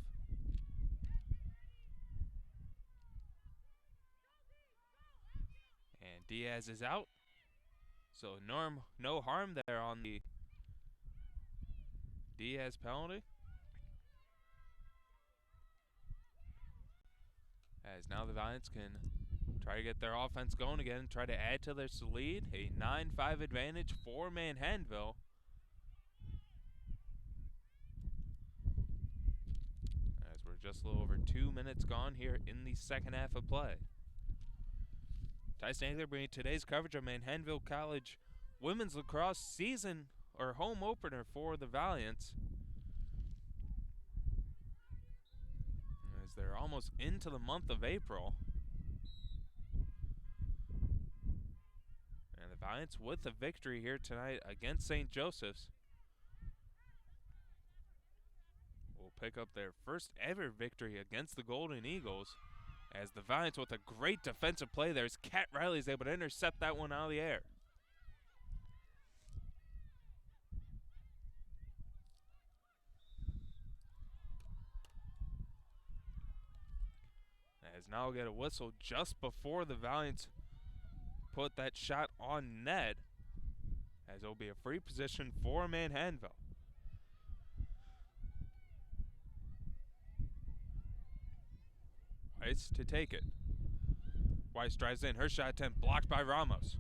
And Diaz is out. So no harm there on the Diaz penalty. As now the Valiants can try to get their offense going again, try to add to their lead. A 9-5 advantage for Manhattanville. As we're just a little over 2 minutes gone here in the second half of play. Tyson Angler bringing today's coverage of Manhattanville College women's lacrosse season or home opener for the Valiants. As they're almost into the month of April. And the Valiants with a victory here tonight against St. Joseph's will pick up their first ever victory against the Golden Eagles. As the Valiants with a great defensive play there as Kat Riley is able to intercept that one out of the air. As now we'll get a whistle just before the Valiants put that shot on net. As it'll be a free position for Manhattanville. Weiss to take it. Weiss drives in. Her shot attempt blocked by Ramos.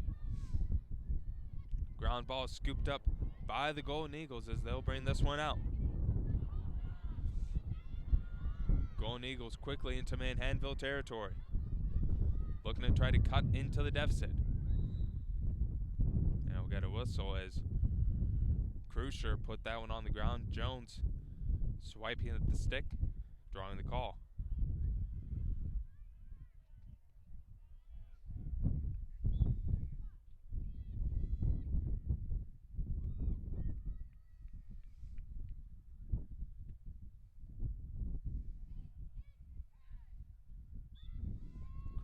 Ground ball scooped up by the Golden Eagles as they'll bring this one out. Golden Eagles quickly into Manhattanville territory. Looking to try to cut into the deficit. And we'll get a whistle as Krusher put that one on the ground. Jones swiping at the stick, drawing the call.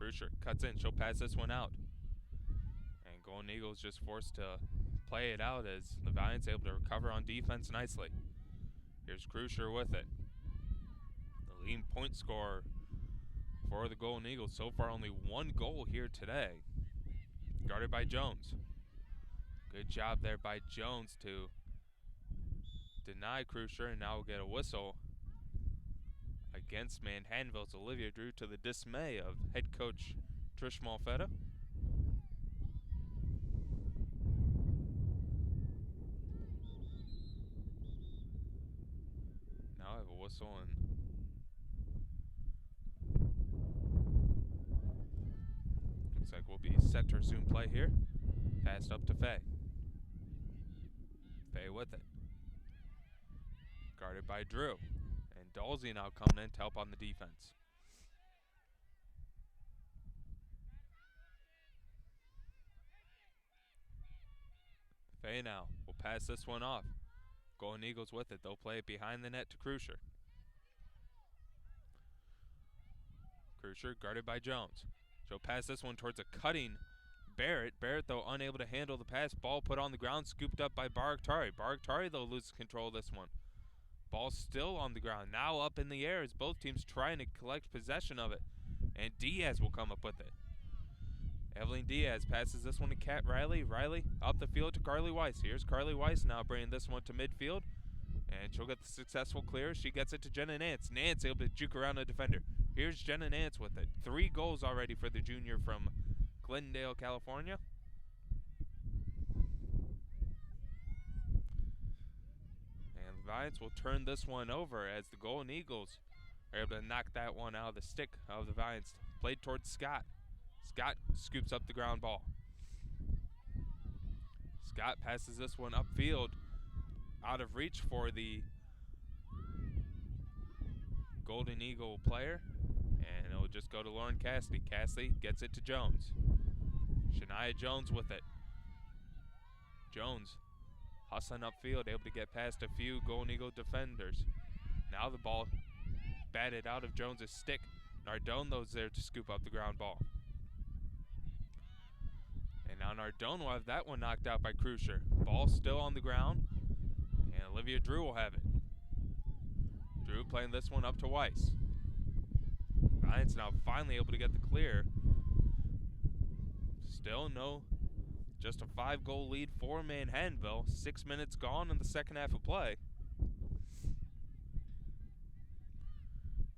Krusher cuts in. She'll pass this one out. And Golden Eagles just forced to play it out as the Valiants able to recover on defense nicely. Here's Crucier with it. The leading point scorer for the Golden Eagles. So far only one goal here today. Guarded by Jones. Good job there by Jones to deny Crucier, and now we'll get a whistle against Manhattanville's Olivia Drew, to the dismay of head coach Trish Malfetta. Now I have a whistle, and looks like we'll be set to resume play here. Passed up to Faye. Faye with it. Guarded by Drew. And Dalsey now coming in to help on the defense. Faye now will pass this one off. Golden Eagles with it. They'll play it behind the net to Crucier. Crucier guarded by Jones. She'll pass this one towards a cutting Barrett. Barrett, though, unable to handle the pass. Ball put on the ground, scooped up by Baragtari. Baragtari, though, loses control of this one. Ball still on the ground. Now up in the air as both teams trying to collect possession of it. And Diaz will come up with it. Evelyn Diaz passes this one to Kat Riley. Riley up the field to Carly Weiss. Here's Carly Weiss now bringing this one to midfield. And she'll get the successful clear. She gets it to Jenna Nance. Nance able to juke around a defender. Here's Jenna Nance with it. 3 goals already for the junior from Glendale, California. And the Valiants will turn this one over as the Golden Eagles are able to knock that one out of the stick of the Valiants. Played towards Scott. Scott scoops up the ground ball. Scott passes this one upfield, out of reach for the Golden Eagle player, and it'll just go to Lauren Cassidy. Cassidy gets it to Jones. Shania Jones with it. Jones hustling upfield, able to get past a few Golden Eagle defenders. Now the ball batted out of Jones's stick. Nardone, though's there to scoop up the ground ball. And now Nardone will have that one knocked out by Crucier. Ball still on the ground, and Olivia Drew will have it. Drew playing this one up to Weiss. Valiants now finally able to get the clear. Still no, just a 5-goal lead for Manhattanville. 6 minutes gone in the second half of play.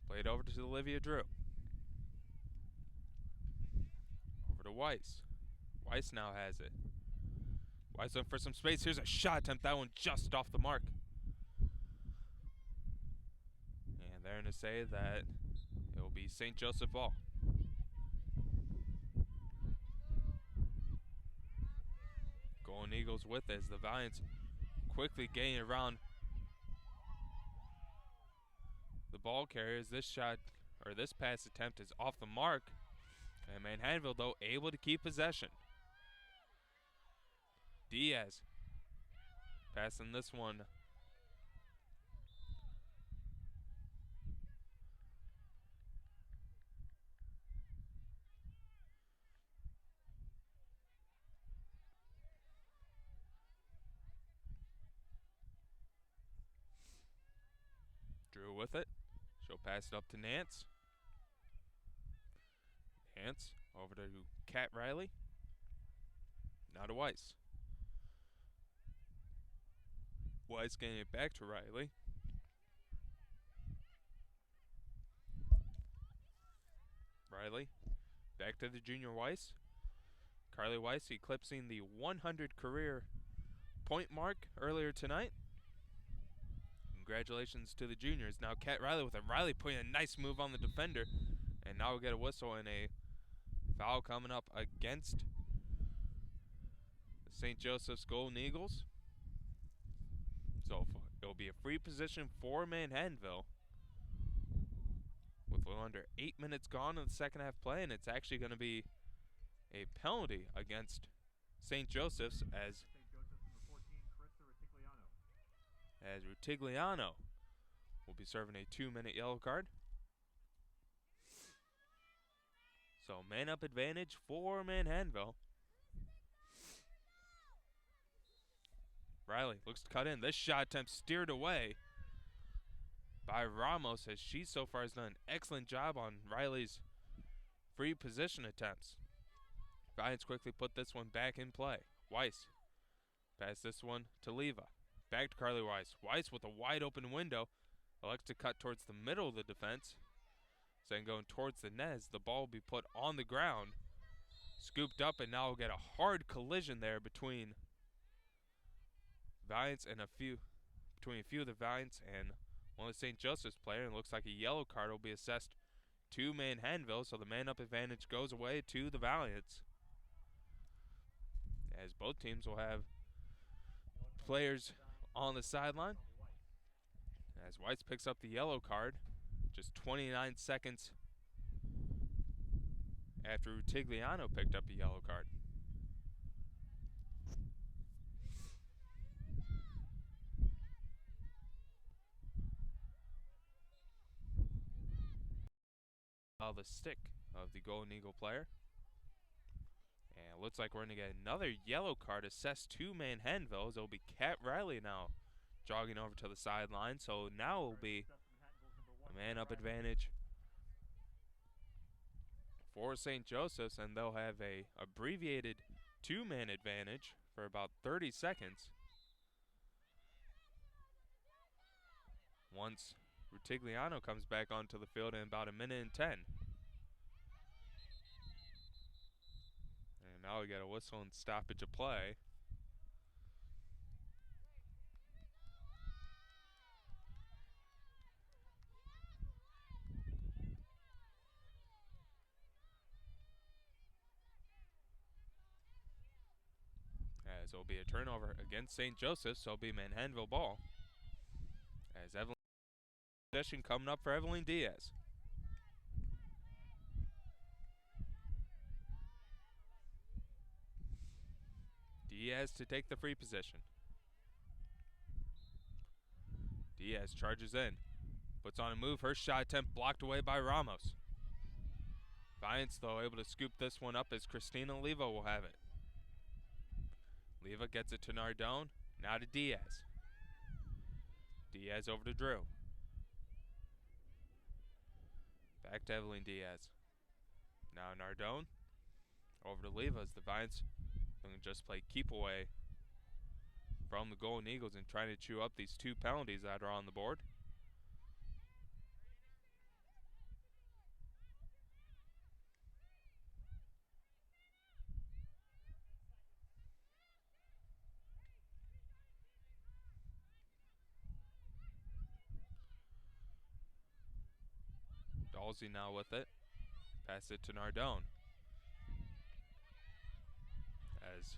Played over to Olivia Drew. Over to Weiss. Weiss now has it. Weiss looking for some space. Here's a shot attempt. That one just off the mark. And they're going to say that it will be St. Joseph ball. Golden Eagles with it as the Valiants quickly getting around the ball carriers. This shot, or this pass attempt, is off the mark. And Manhattanville, though, able to keep possession. Diaz passing this one. Drew with it. She'll pass it up to Nance. Nance over to Kat Riley. Now to Weiss. Weiss getting it back to Riley. Riley back to the junior Weiss. Carly Weiss eclipsing the 100 career point mark earlier tonight. Congratulations to the juniors. Now Kat Riley with it. Riley putting a nice move on the defender. And now we'll get a whistle and a foul coming up against the St. Joseph's Golden Eagles. So it'll be a free position for Manhattanville with a little under 8 minutes gone in the second half play, and it's actually going to be a penalty against St. Joseph's as Rutigliano will be serving a 2-minute yellow card. So man up advantage for Manhattanville. Riley looks to cut in. This shot attempt steered away by Ramos, as she so far has done an excellent job on Riley's free position attempts. Valiants quickly put this one back in play. Weiss pass this one to Leva. Back to Carly Weiss. Weiss with a wide open window. Elects to cut towards the middle of the defense. Then going towards the net as the ball will be put on the ground. Scooped up, and now we'll get a hard collision there between Valiants and a few of the Valiants and one of the St. Joseph's player. And it looks like a yellow card will be assessed to Manhattanville, so the man-up advantage goes away to the Valiants, as both teams will have players on the sideline. As Weiss picks up the yellow card just 29 seconds after Rutigliano picked up a yellow card. The stick of the Golden Eagle player. And it looks like we're going to get another yellow card assessed to Manhattanville, as it'll be Kat Riley now jogging over to the sideline. So now it will be a man-up advantage for St. Joseph's, and they'll have a abbreviated two-man advantage for about 30 seconds. Once Rutigliano comes back onto the field in about 1:10. And now we got a whistle and stoppage of play. As it'll be a turnover against St. Joseph's, so it'll be Manhattanville ball. As Evelyn possession coming up for Evelyn Diaz. Diaz to take the free position. Diaz charges in, puts on a move. Her shot attempt blocked away by Ramos. Valiants, though, able to scoop this one up as Christina Leva will have it. Leva gets it to Nardone, now to Diaz. Diaz over to Drew. Back to Evelyn Diaz. Now Nardone over to Leva, as the Valiants going to just play keep away from the Golden Eagles and trying to chew up these two penalties that are on the board. Dalsey now with it. Pass it to Nardone. As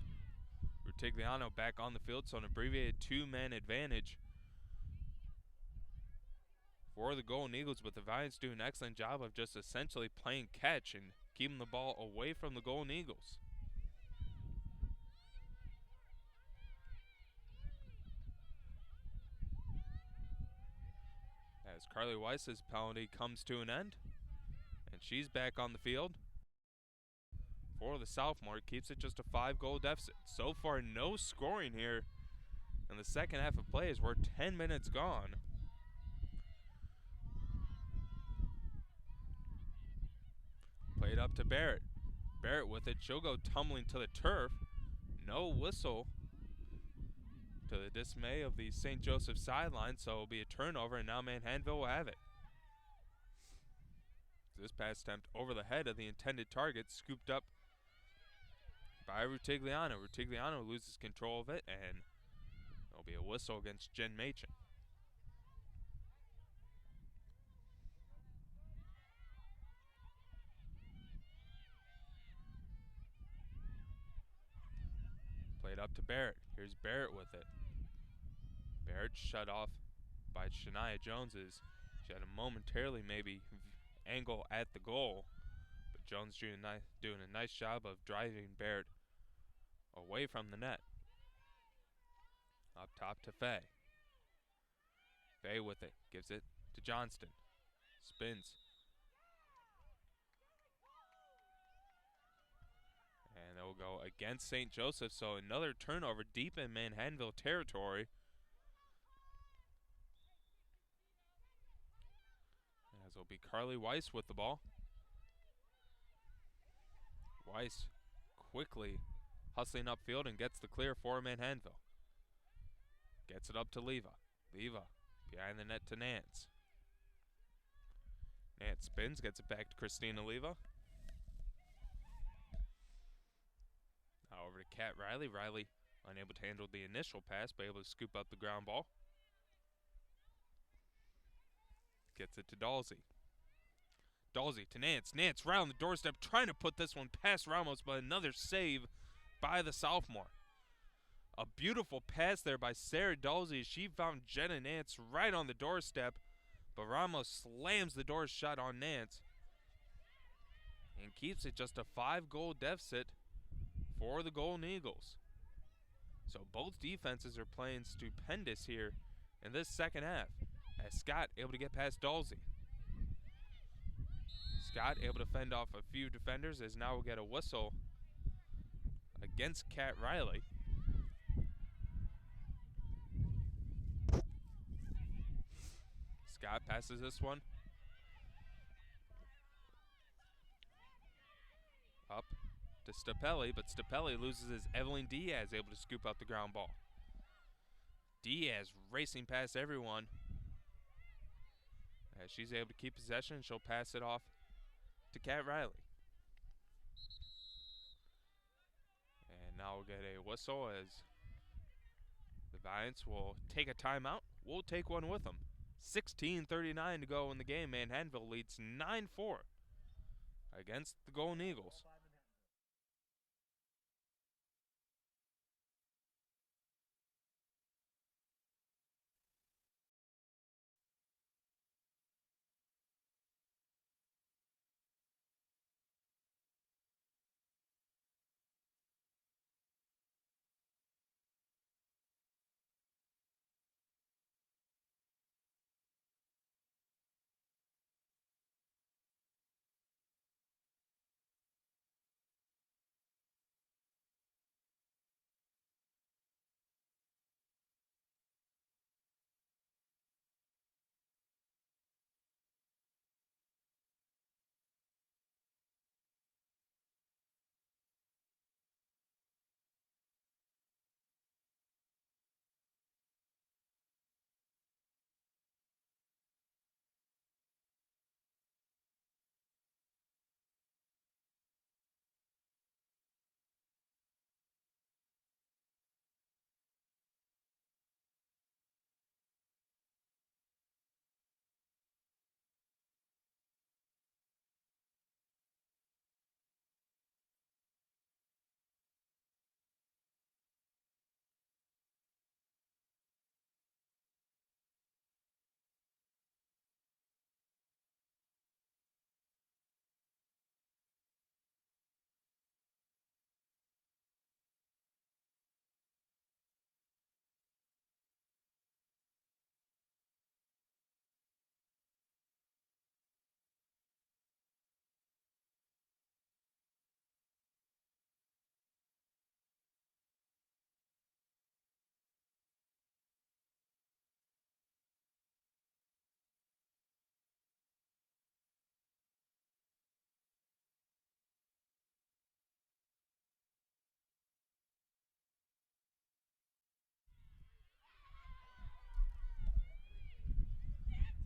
Rutigliano back on the field, so an abbreviated two-man advantage for the Golden Eagles, but the Valiants do an excellent job of just essentially playing catch and keeping the ball away from the Golden Eagles. As Carly Weiss's penalty comes to an end, and she's back on the field for the sophomore. Keeps it just a 5-goal deficit. So far, no scoring here in the second half of play, as we're 10 minutes gone. Played up to Barrett. Barrett with it. She'll go tumbling to the turf. No whistle, to the dismay of the St. Joseph sideline, so it'll be a turnover, and now Manhattanville will have it. This pass attempt over the head of the intended target, scooped up by Rutigliano. Rutigliano loses control of it, and there'll be a whistle against Jen Machen. Played up to Barrett. Here's Barrett with it. Barrett shut off by Shania Jones, as she had a momentarily maybe angle at the goal, but Jones doing a nice job of driving Barrett away from the net. Up top to Faye. Faye with it, gives it to Johnston. Spins. And it will It'll go against St. Joseph, so another turnover deep in Manhattanville territory. As it'll be Carly Weiss with the ball. Weiss quickly hustling upfield and gets the clear for Manhattanville. Gets it up to Leva. Leva behind the net to Nance. Nance spins, gets it back to Christina Leva. Now over to Kat Riley. Riley unable to handle the initial pass, but able to scoop up the ground ball. Gets it to Dalsey. Dalsey to Nance. Nance right on the doorstep, trying to put this one past Ramos, but another save by the sophomore. A beautiful pass there by Sarah Dalsey. She found Jenna Nance right on the doorstep, but Ramos slams the door shut on Nance and keeps it just a 5-goal deficit for the Golden Eagles. So both defenses are playing stupendous here in this second half, as Scott able to get past Dalsey. Scott able to fend off a few defenders, as now we'll get a whistle against Kat Riley. Scott passes this one up to Stapelli, but Stapelli loses his Evelyn Diaz, able to scoop up the ground ball. Diaz racing past everyone. As she's able to keep possession, she'll pass it off to Kat Riley. And now we'll get a whistle as the Valiants will take a timeout. We'll take one with them. 16:39 to go in the game. Manhattanville leads 9-4 against the Golden Eagles.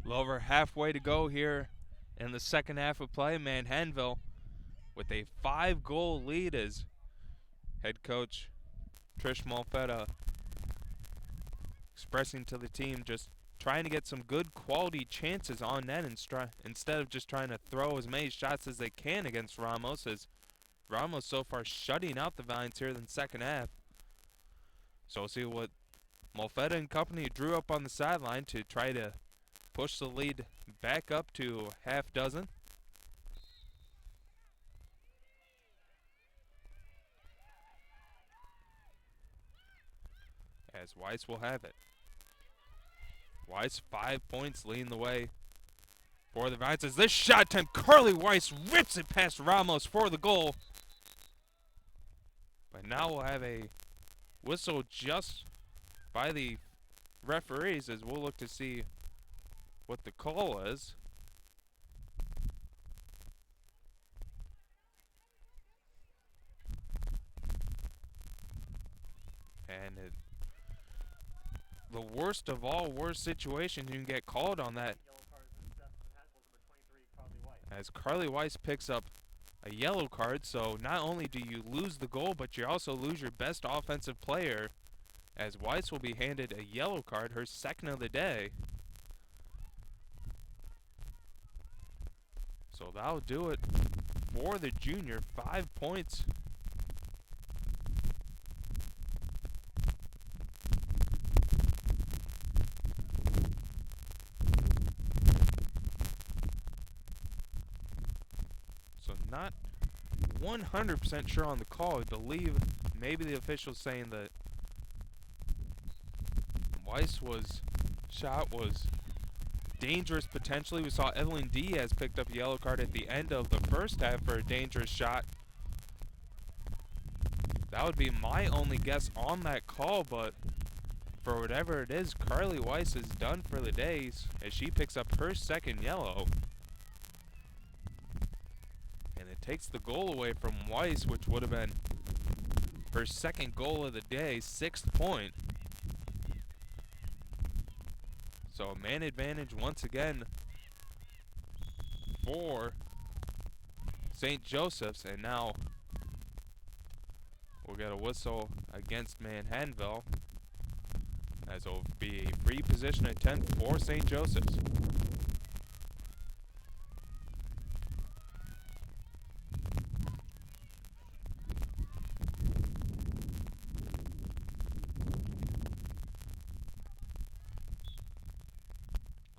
A little over halfway to go here in the second half of play. Manhattanville with a 5-goal lead, as head coach Trish Malfetta expressing to the team just trying to get some good quality chances on net instead of just trying to throw as many shots as they can against Ramos, as Ramos so far shutting out the Valiants here in the second half. So we'll see what Malfetta and company drew up on the sideline to try to push the lead back up to half dozen. As Weiss will have it. Weiss 5 points leading the way for the Valiants. As this shot attempt, Carly Weiss rips it past Ramos for the goal. now we'll have a whistle just by the referees as we'll look to see what the call is. And the worst of all worst situations, you can get called on that as Carly Weiss picks up a yellow card. So not only do you lose the goal, but you also lose your best offensive player, as Weiss will be handed a yellow card, her second of the day. So that'll do it for the junior. 5 points. So not 100% sure on the call. I believe maybe the official's saying that Weiss shot was dangerous potentially. We saw Evelyn Diaz picked up a yellow card at the end of the first half for a dangerous shot. That would be my only guess on that call, but for whatever it is, Carly Weiss is done for the day as she picks up her second yellow. And it takes the goal away from Weiss, which would have been her second goal of the day, 6th point. So a man advantage once again for St. Joseph's, and now we'll get a whistle against Manhattanville as it will be a free position attempt for St. Joseph's.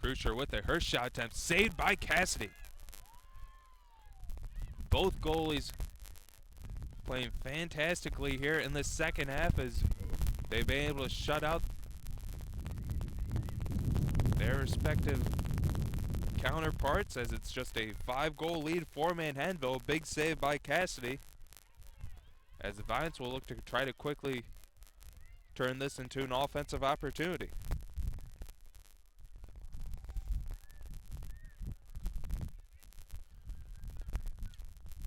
Crucier with it. Her shot attempt saved by Cassidy. Both goalies playing fantastically here in the second half as they've been able to shut out their respective counterparts, as it's just a 5-goal lead for Manhattanville. Big save by Cassidy, as the Valiants will look to try to quickly turn this into an offensive opportunity.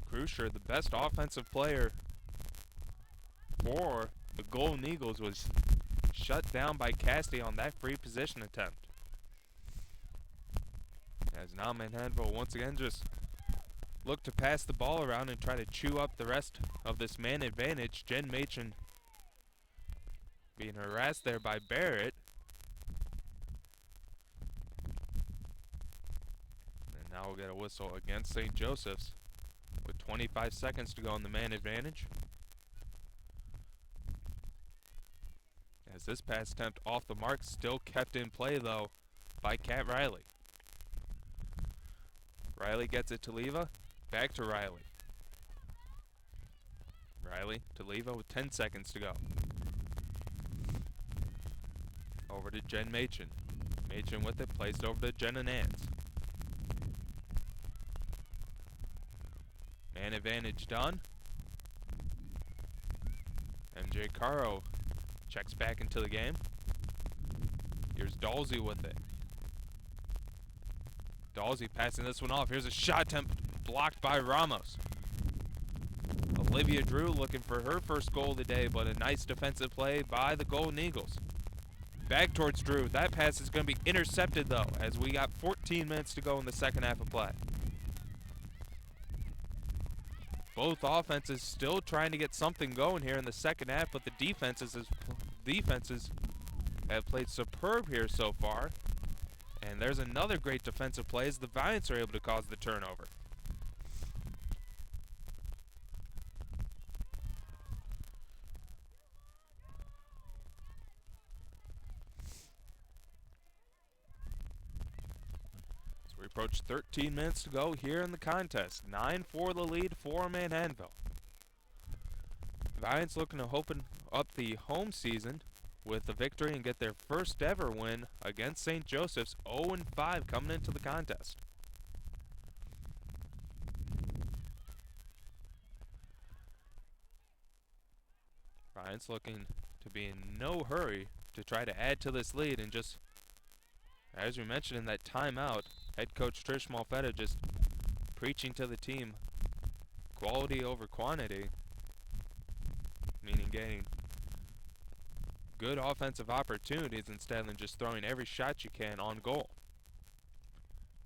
Crucier, the best offensive player for the Golden Eagles, was shut down by Cassidy on that free position attempt. As now Manhattanville once again just look to pass the ball around and try to chew up the rest of this man advantage. Jen Machen being harassed there by Barrett. And now we'll get a whistle against St. Joseph's with 25 seconds to go on the man advantage. As this pass attempt off the mark, still kept in play though by Kat Riley. Riley gets it to Leva, back to Riley. Riley to Leva with 10 seconds to go. Over to Jen Machen. Machen with it, placed over to Jenna Nance. Man advantage done. MJ Caro checks back into the game. Here's Dalsey with it. Dalsey passing this one off. Here's a shot attempt blocked by Ramos. Olivia Drew looking for her first goal of the day, but a nice defensive play by the Golden Eagles. Back towards Drew. That pass is going to be intercepted though, as we got 14 minutes to go in the second half of play. Both offenses still trying to get something going here in the second half, but the defenses have played superb here so far. And there's another great defensive play as the Valiants are able to cause the turnover. So we approach 13 minutes to go here in the contest. 9-4 the lead for Manhattanville. Valiants looking to open up the home season with a victory and get their first ever win against St. Joseph's. 0-5 coming into the contest. Valiants looking to be in no hurry to try to add to this lead, and just, as we mentioned in that timeout, head coach Trish Malfetta just preaching to the team quality over quantity, meaning getting good offensive opportunities instead of just throwing every shot you can on goal.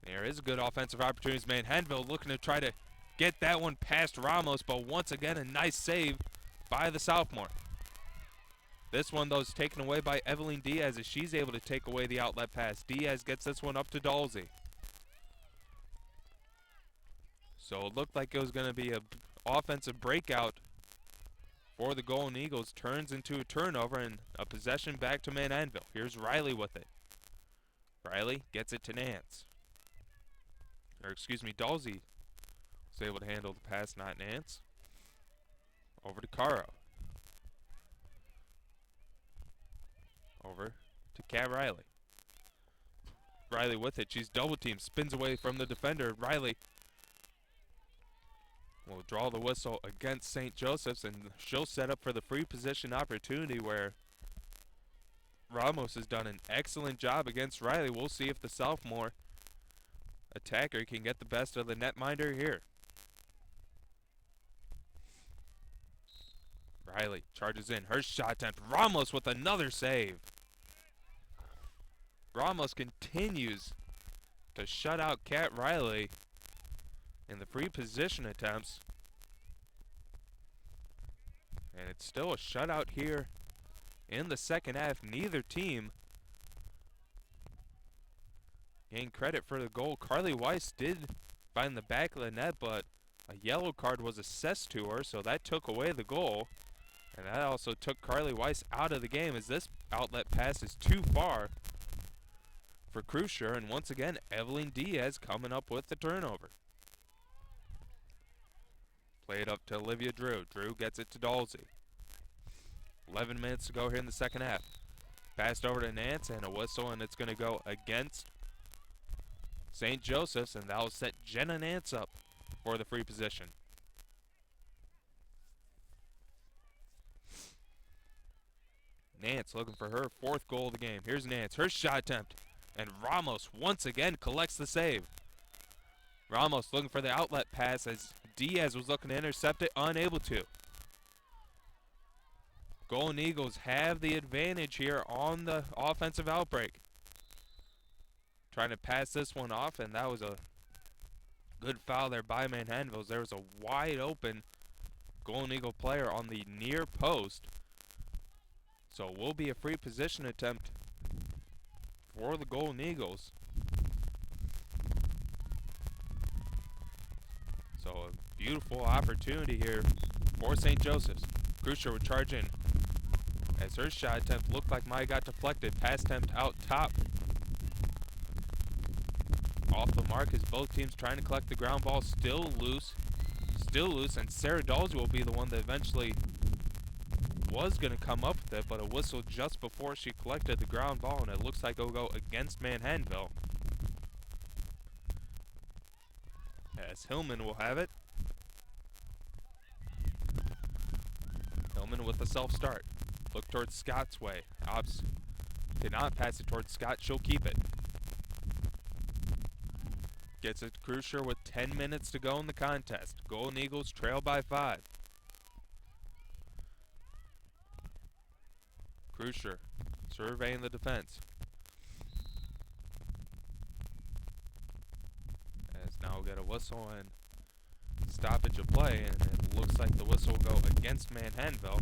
There is a good offensive opportunities. Manhattanville looking to try to get that one past Ramos, but once again a nice save by the sophomore. This one, though, is taken away by Evelyn Diaz as she's able to take away the outlet pass. Diaz gets this one up to Dalsey. So it looked like it was going to be an offensive breakout for the Golden Eagles. Turns into a turnover and a possession back to Manhattanville. Here's Riley with it. Riley gets it to Nance. Dalsey was able to handle the pass, not Nance. Over to Caro. Over to Kat Riley. Riley with it. She's double teamed. Spins away from the defender. Riley will draw the whistle against St. Joseph's, and she'll set up for the free position opportunity where Ramos has done an excellent job against Riley. We'll see if the sophomore attacker can get the best of the netminder here. Riley charges in. Her shot attempt. Ramos with another save. Ramos continues to shut out Kat Riley in the free position attempts. And it's still a shutout here in the second half. Neither team gained credit for the goal. Carly Weiss did find the back of the net, but a yellow card was assessed to her, so that took away the goal. And that also took Carly Weiss out of the game as this outlet pass is too far for Crucier. And once again, Evelyn Diaz coming up with the turnover. Played up to Olivia Drew. Drew gets it to Dalsey. 11 minutes to go here in the second half. Passed over to Nance and a whistle, and it's going to go against St. Joseph's, and that will set Jenna Nance up for the free position. Nance looking for her fourth goal of the game. Here's Nance. Her shot attempt. And Ramos once again collects the save. Ramos looking for the outlet pass as Diaz was looking to intercept it, unable to. Golden Eagles have the advantage here on the offensive outbreak. Trying to pass this one off, and that was a good foul there by Manhattanville. There was a wide open Golden Eagle player on the near post. So it will be a free position attempt for the Golden Eagles. So a beautiful opportunity here for St. Joseph's. Crucier would charge in as her shot attempt looked like Maya got deflected. Pass attempt out top. Off the mark as both teams trying to collect the ground ball. Still loose, and Sarah Dalsey will be the one that eventually was going to come up with it, but a whistle just before she collected the ground ball, and it looks like it'll go against Manhattanville. As Hillman will have it. Hillman with a self-start. Look towards Scott's way. Ops did not pass it towards Scott. She'll keep it. Gets it to Crucier with 10 minutes to go in the contest. Golden Eagles trail by 5. Crucier surveying the defense. As now we'll get a whistle and stoppage of play, and it looks like the whistle will go against Manhattanville.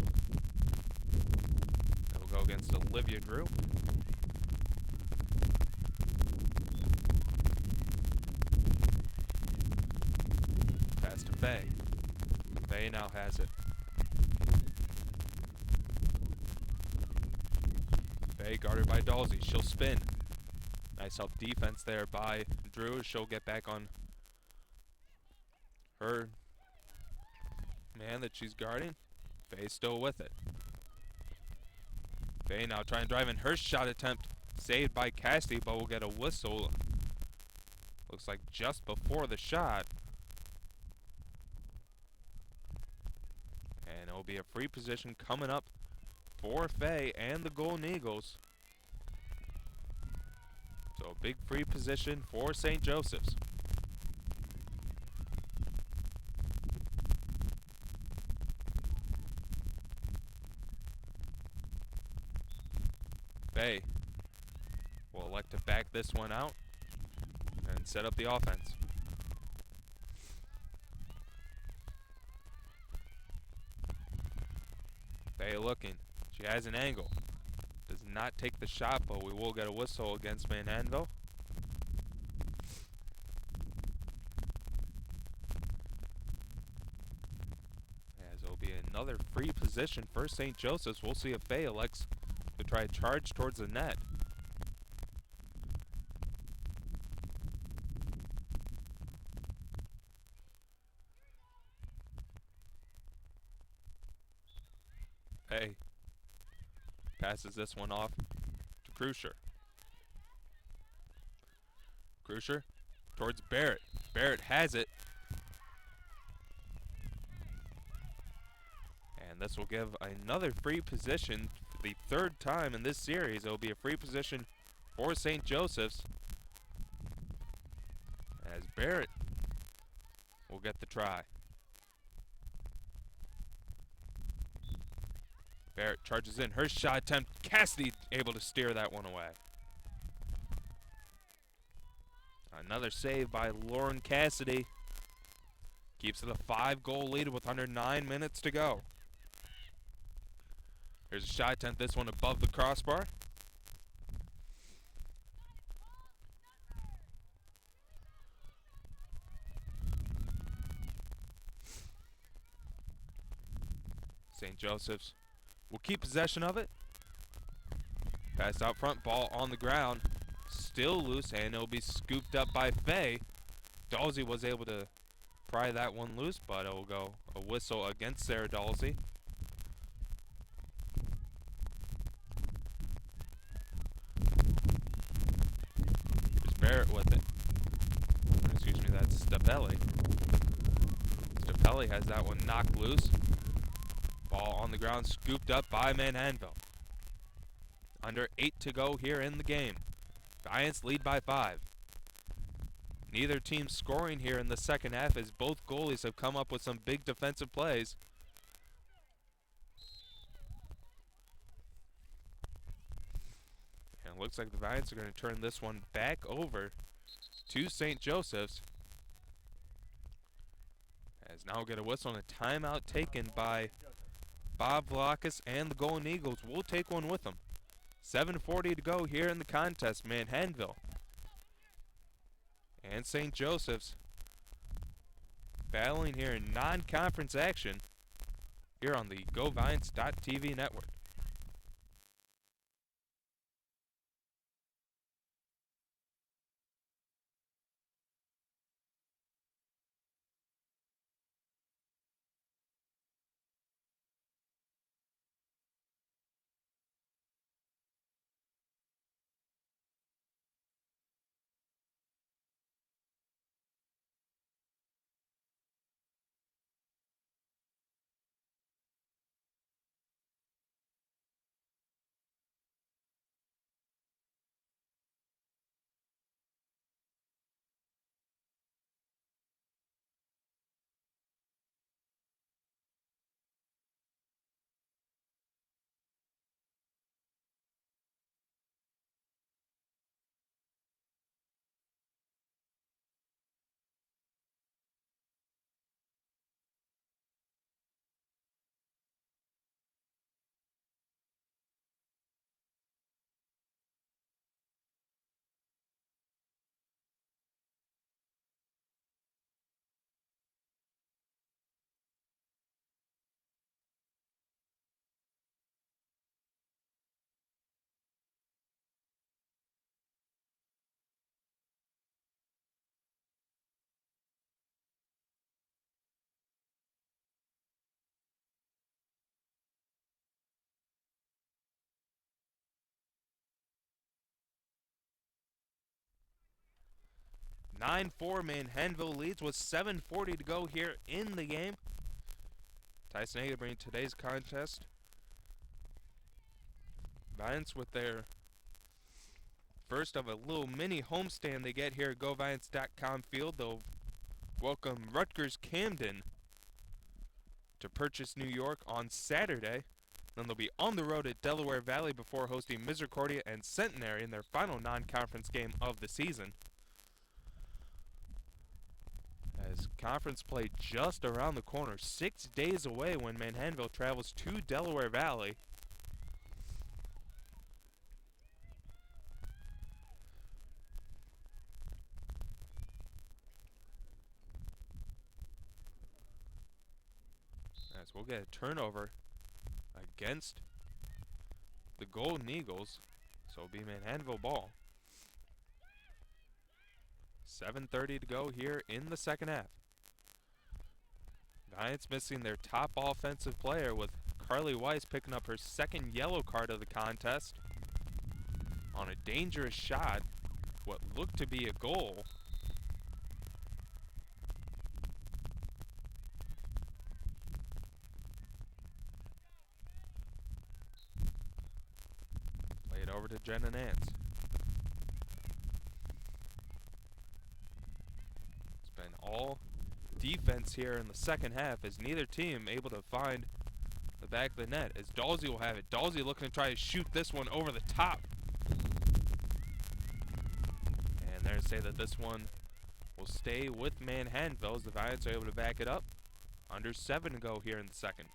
It will go against Olivia Drew. Pass to Faye. Faye now has it. Faye guarded by Dalsey. She'll spin. Nice help defense there by Drew. She'll get back on her man that she's guarding. Faye still with it. Faye now trying to drive in. Her shot attempt saved by Cassidy, but will get a whistle. Looks like just before the shot. And it will be a free position coming up for Fay and the Golden Eagles. So a big free position for St. Joseph's. Fay will elect to back this one out and set up the offense. Fay looking. She has an angle. Does not take the shot, but we will get a whistle against Manhattanville. As it will be another free position for St. Joseph's. We'll see if Fay elects to try to charge towards the net. Fay passes this one off to Crucier. Crucier towards Barrett. Barrett has it. And this will give another free position for the third time in this series. It will be a free position for St. Joseph's, as Barrett will get the try. Barrett charges in. Her shot attempt. Cassidy able to steer that one away. Another save by Lauren Cassidy. Keeps it a 5-goal lead with under 9 minutes to go. Here's a shot attempt. This one above the crossbar. St. Joseph's will keep possession of it. Pass out front, ball on the ground. Still loose, and it'll be scooped up by Fay. Dalsey was able to pry that one loose, but it will go a whistle against Sarah Dalsey. Here's Barrett with it. Excuse me, that's Stapelli. Stapelli has that one knocked loose. Ball on the ground, scooped up by Manhattanville. Under 8 to go here in the game. Valiants lead by 5. Neither team scoring here in the second half, as both goalies have come up with some big defensive plays. And it looks like the Valiants are going to turn this one back over to St. Joseph's. As now we'll get a whistle and a timeout taken by Bob Vlachis, and the Golden Eagles will take one with them. 7:40 to go here in the contest. Manhattanville and St. Joseph's battling here in non-conference action here on the GoValiants.tv network. (9-4) Manhattanville leads with 7:40 to go here in the game. Tyson Hager bringing today's contest Valiants with their first of a little mini homestand they get here at GoViants.com field. They'll welcome Rutgers Camden to Purchase, New York on Saturday. Then they'll be on the road at Delaware Valley before hosting Misericordia and Centenary in their final non-conference game of the season. As conference play just around the corner, 6 days away when Manhattanville travels to Delaware Valley. As we'll get a turnover against the Golden Eagles, so it'll be Manhattanville ball. 7:30 to go here in the second half. Valiants missing their top offensive player, with Carly Weiss picking up her second yellow card of the contest on a dangerous shot, what looked to be a goal. Play it over to Jenna Nance. It's been all defense here in the second half, as neither team able to find the back of the net, as Dalsey will have it. Dalsey looking to try to shoot this one over the top. And they're to say that this one will stay with Manhattanville, as the Valiants are able to back it up. Under 7 to go here in the second.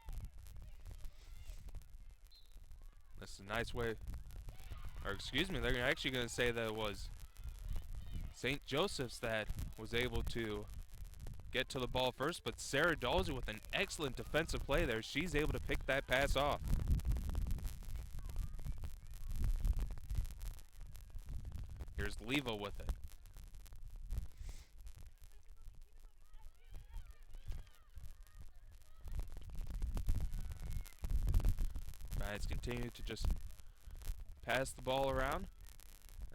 This is a nice way, or excuse me, they're actually going to say that it was St. Joseph's that was able to get to the ball first, but Sarah Dalsey with an excellent defensive play there. She's able to pick that pass off. Here's Leva with it. Valiants continue to just pass the ball around,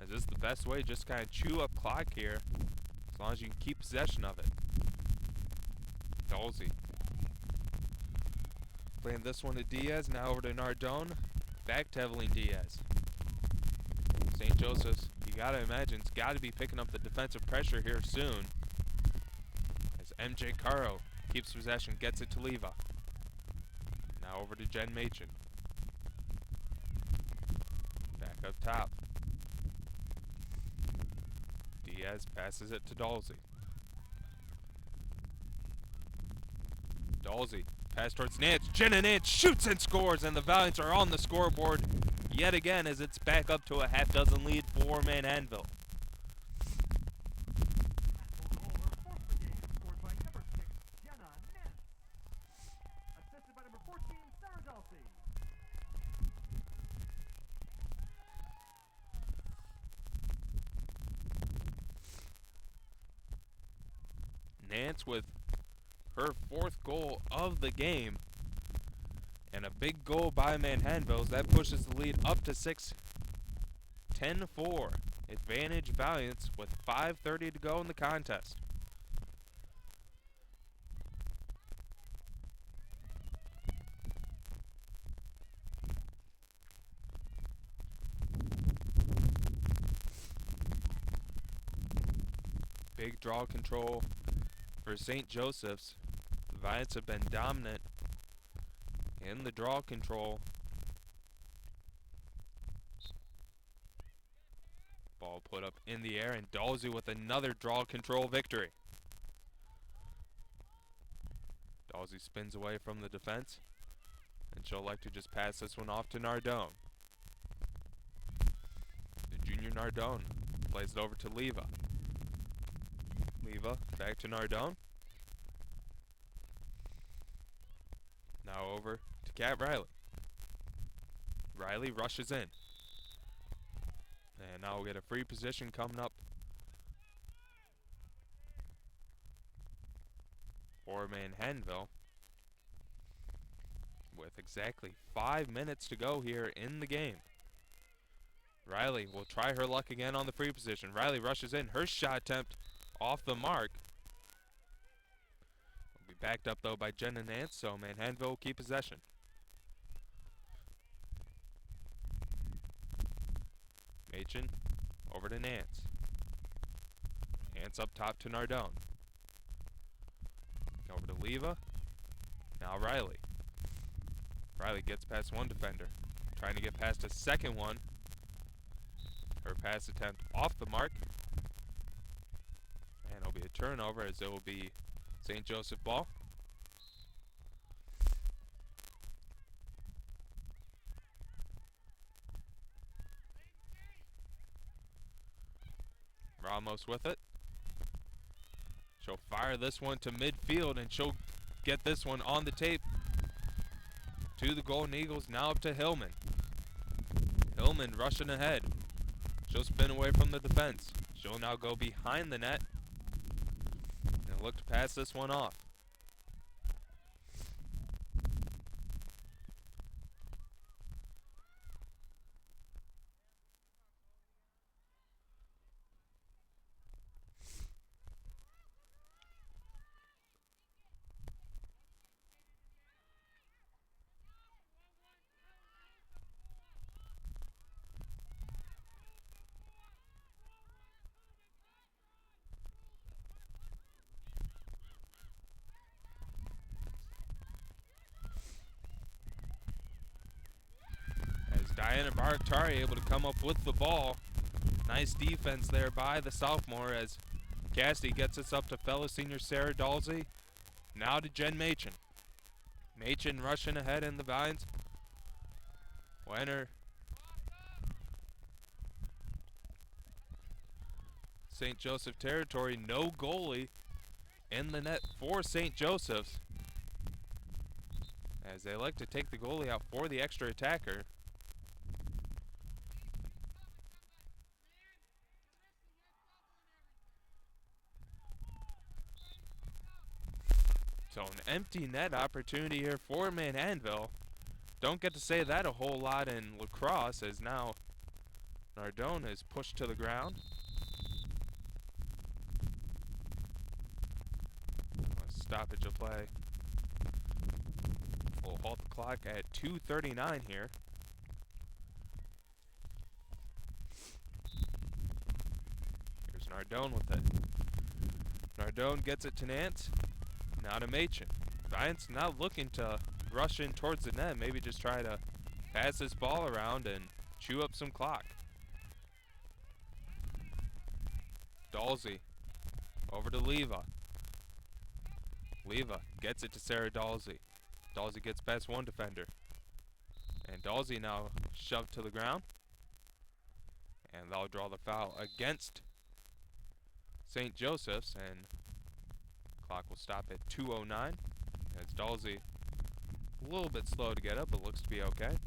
as this is the best way, just kind of chew up clock here, as long as you can keep possession of it. Dalsey playing this one to Diaz, now over to Nardone, back to Evelyn Diaz. St. Joseph's, you gotta imagine, it's gotta be picking up the defensive pressure here soon, as MJ Caro keeps possession, gets it to Leva. Now over to Jen Machen. Back up top. Diaz passes it to Dalsey. Dalsey, pass towards Nance. Jenna Nance shoots and scores, and the Valiants are on the scoreboard yet again, as it's back up to a half-dozen lead for Manhattanville. Scored by number 6, Jenna Nance. Assisted by number 14, Sarah Dalsey. Nance with her 4th goal of the game, and a big goal by Manhattanville. That pushes the lead up to 6. 10-4. Advantage Valiants with 5:30 to go in the contest. Big draw control for St. Joseph's. The Valiants have been dominant in the draw control. Ball put up in the air, and Dalsey with another draw control victory. Dalsey spins away from the defense, and she'll like to just pass this one off to Nardone. The junior Nardone plays it over to Leva. Leva back to Nardone. Now over to Kat Riley. Riley rushes in. And now we'll get a free position coming up for Manhattanville, with exactly 5 minutes to go here in the game. Riley will try her luck again on the free position. Riley rushes in. Her shot attempt off the mark. Will be backed up though by Jenna Nance, so Manhattanville will keep possession. Machen over to Nance. Nance up top to Nardone. Over to Leva. Now Riley. Riley gets past one defender. Trying to get past a second one. Her pass attempt off the mark. And it'll be a turnover as it will be St. Joseph ball. Ramos with it. She'll fire this one to midfield and she'll get this one on the tape to the Golden Eagles. Now up to Hillman. Hillman rushing ahead. She'll spin away from the defense. She'll now go behind the net and look to pass this one off. Diana Baratari able to come up with the ball. Nice defense there by the sophomore as Cassidy gets us up to fellow senior Sarah Dalsey. Now to Jen Machen. Machen rushing ahead in the Valiants. Winner. St. Joseph territory, no goalie in the net for St. Joseph's, as they like to take the goalie out for the extra attacker. So an empty net opportunity here for Manhattanville. Don't get to say that a whole lot in lacrosse, as now Nardone is pushed to the ground. A stoppage of play. We'll halt the clock at 2:39 here. Here's Nardone with it. Nardone gets it to Nance. Now to Machen. Valiants not looking to rush in towards the net. Maybe just try to pass this ball around and chew up some clock. Dalsey over to Leva. Leva gets it to Sarah Dalsey. Dalsey gets past one defender. And Dalsey now shoved to the ground. And they'll draw the foul against St. Joseph's, and clock will stop at 2:09 as Dalsey a little bit slow to get up, but looks to be okay.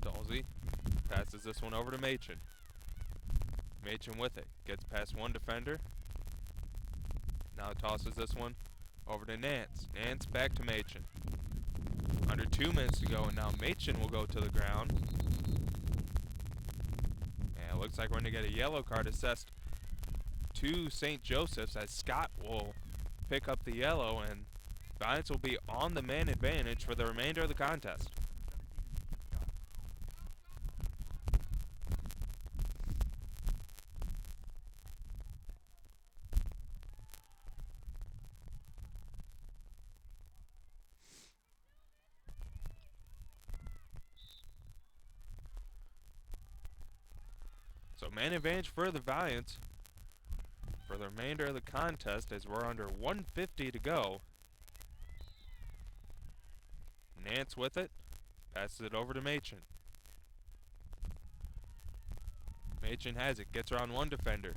Dalsey passes this one over to Machen. Machen with it, gets past one defender. Now tosses this one over to Nance. Nance back to Machen. Under 2 minutes to go, and now Machen will go to the ground. And it looks like we're going to get a yellow card assessed to St. Joseph's, as Scott will pick up the yellow, and Valiants will be on the man advantage for the remainder of the contest. So man advantage for the Valiants for the remainder of the contest, as we're under 1:50 to go. Nance with it, passes it over to Machen. Machen has it, gets around one defender.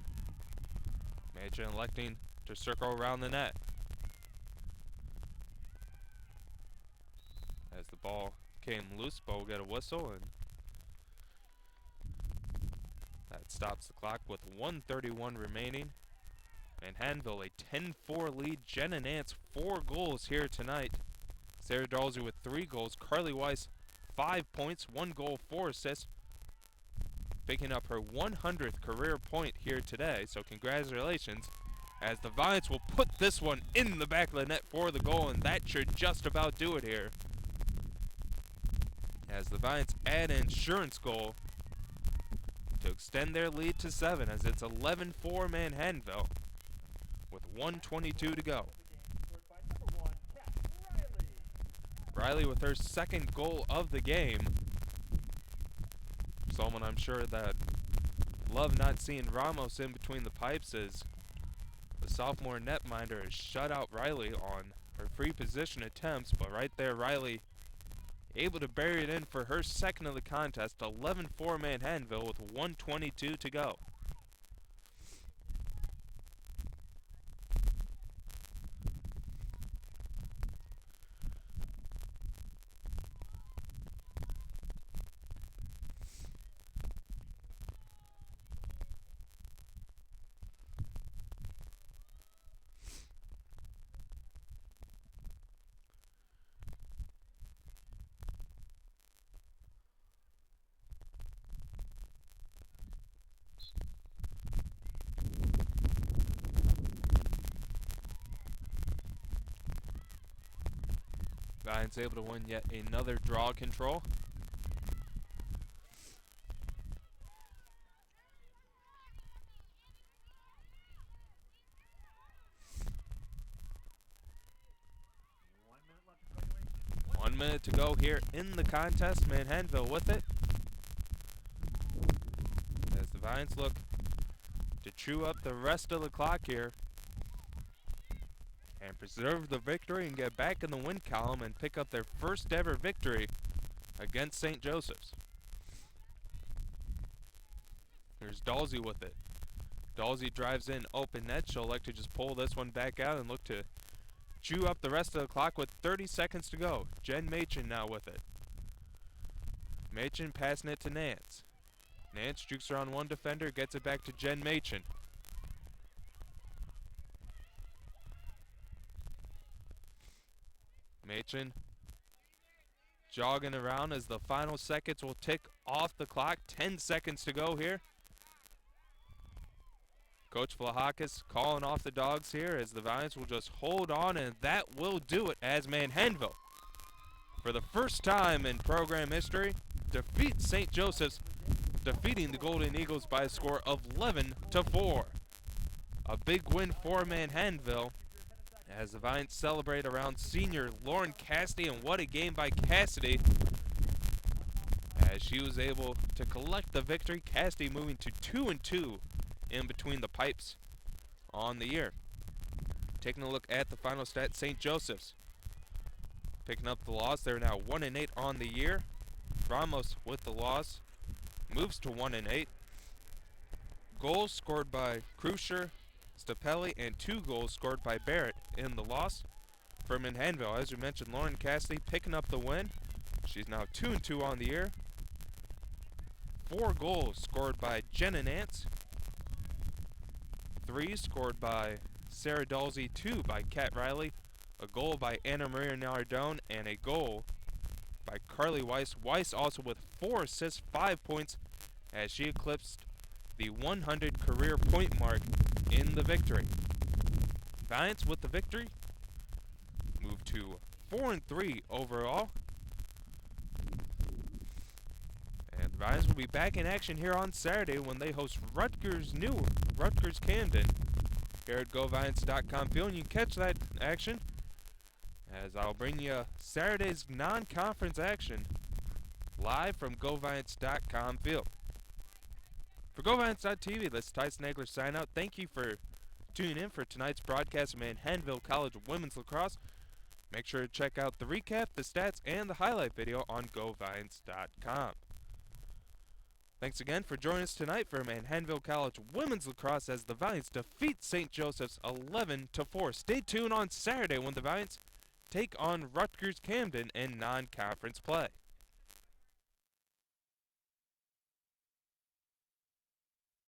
Machen electing to circle around the net. As the ball came loose, but we'll get a whistle, and that stops the clock with 1:31 remaining. Manhattanville a 10-4 lead. Jenna Nance 4 goals here tonight. Sarah Dalsey with 3 goals. Carly Weiss 5 points, 1 goal, 4 assists. Picking up her 100th career point here today. So congratulations, as the Valiants will put this one in the back of the net for the goal, and that should just about do it here. as the Valiants add an insurance goal to extend their lead to 7 as it's 11-4 Manhattanville with 1:22 to go. Scored by number 1, Cat Riley. Riley with her second goal of the game. Someone I'm sure that love not seeing Ramos in between the pipes as the sophomore netminder has shut out Riley on her free position attempts, but right there Riley able to bury it in for her second of the contest. 11-4 Manhattanville with 1:22 to go. Valiants able to win yet another draw control. One minute to go here in the contest. Manhattanville with it. As the Valiants look to chew up the rest of the clock here and preserve the victory and get back in the win column and pick up their first ever victory against St. Joseph's. Here's Dalsey with it. Dalsey drives in open net. She'll elect to just pull this one back out and look to chew up the rest of the clock with 30 seconds to go. Jen Machen now with it. Machen passing it to Nance. Nance jukes her on one defender, gets it back to Jen Machen. Machen jogging around as the final seconds will tick off the clock. 10 seconds to go here. Coach Vlahakis calling off the dogs here as the Valiants will just hold on, and that will do it as Manhattanville, for the first time in program history, defeats St. Joseph's, defeating the Golden Eagles by a score of 11-4. A big win for Manhattanville as the Valiants celebrate around senior Lauren Cassidy, and what a game by Cassidy as she was able to collect the victory. Cassidy moving to 2-2 in between the pipes on the year. Taking a look at the final stats, St. Joseph's picking up the loss. They're now 1-8 on the year. Ramos with the loss moves to 1-8. Goals scored by Krusher, Stapelli, and 2 goals scored by Barrett in the loss. For Manhattanville, as you mentioned, Lauren Cassidy picking up the win. She's now 2-2 on the year. 4 goals scored by Jenna Nance. 3 scored by Sarah Dalsey, 2 by Kat Riley, a goal by Anna Maria Nardone, and a goal by Carly Weiss. Weiss also with 4 assists, 5 points, as she eclipsed the 100 career point mark in the victory. Valiants with the victory move to 4-3 overall. And the Valiants will be back in action here on Saturday when they host Rutgers Camden here at GoValiants.com field. And you can catch that action as I'll bring you Saturday's non-conference action live from GoValiants.com field. For GoValiants.tv, this is Tyson Nagler sign out. Thank you for tuning in for tonight's broadcast of Manhattanville College Women's Lacrosse. Make sure to check out the recap, the stats, and the highlight video on GoValiants.com. Thanks again for joining us tonight for Manhattanville College Women's Lacrosse as the Valiants defeat St. Joseph's 11-4. Stay tuned on Saturday when the Valiants take on Rutgers Camden in non-conference play.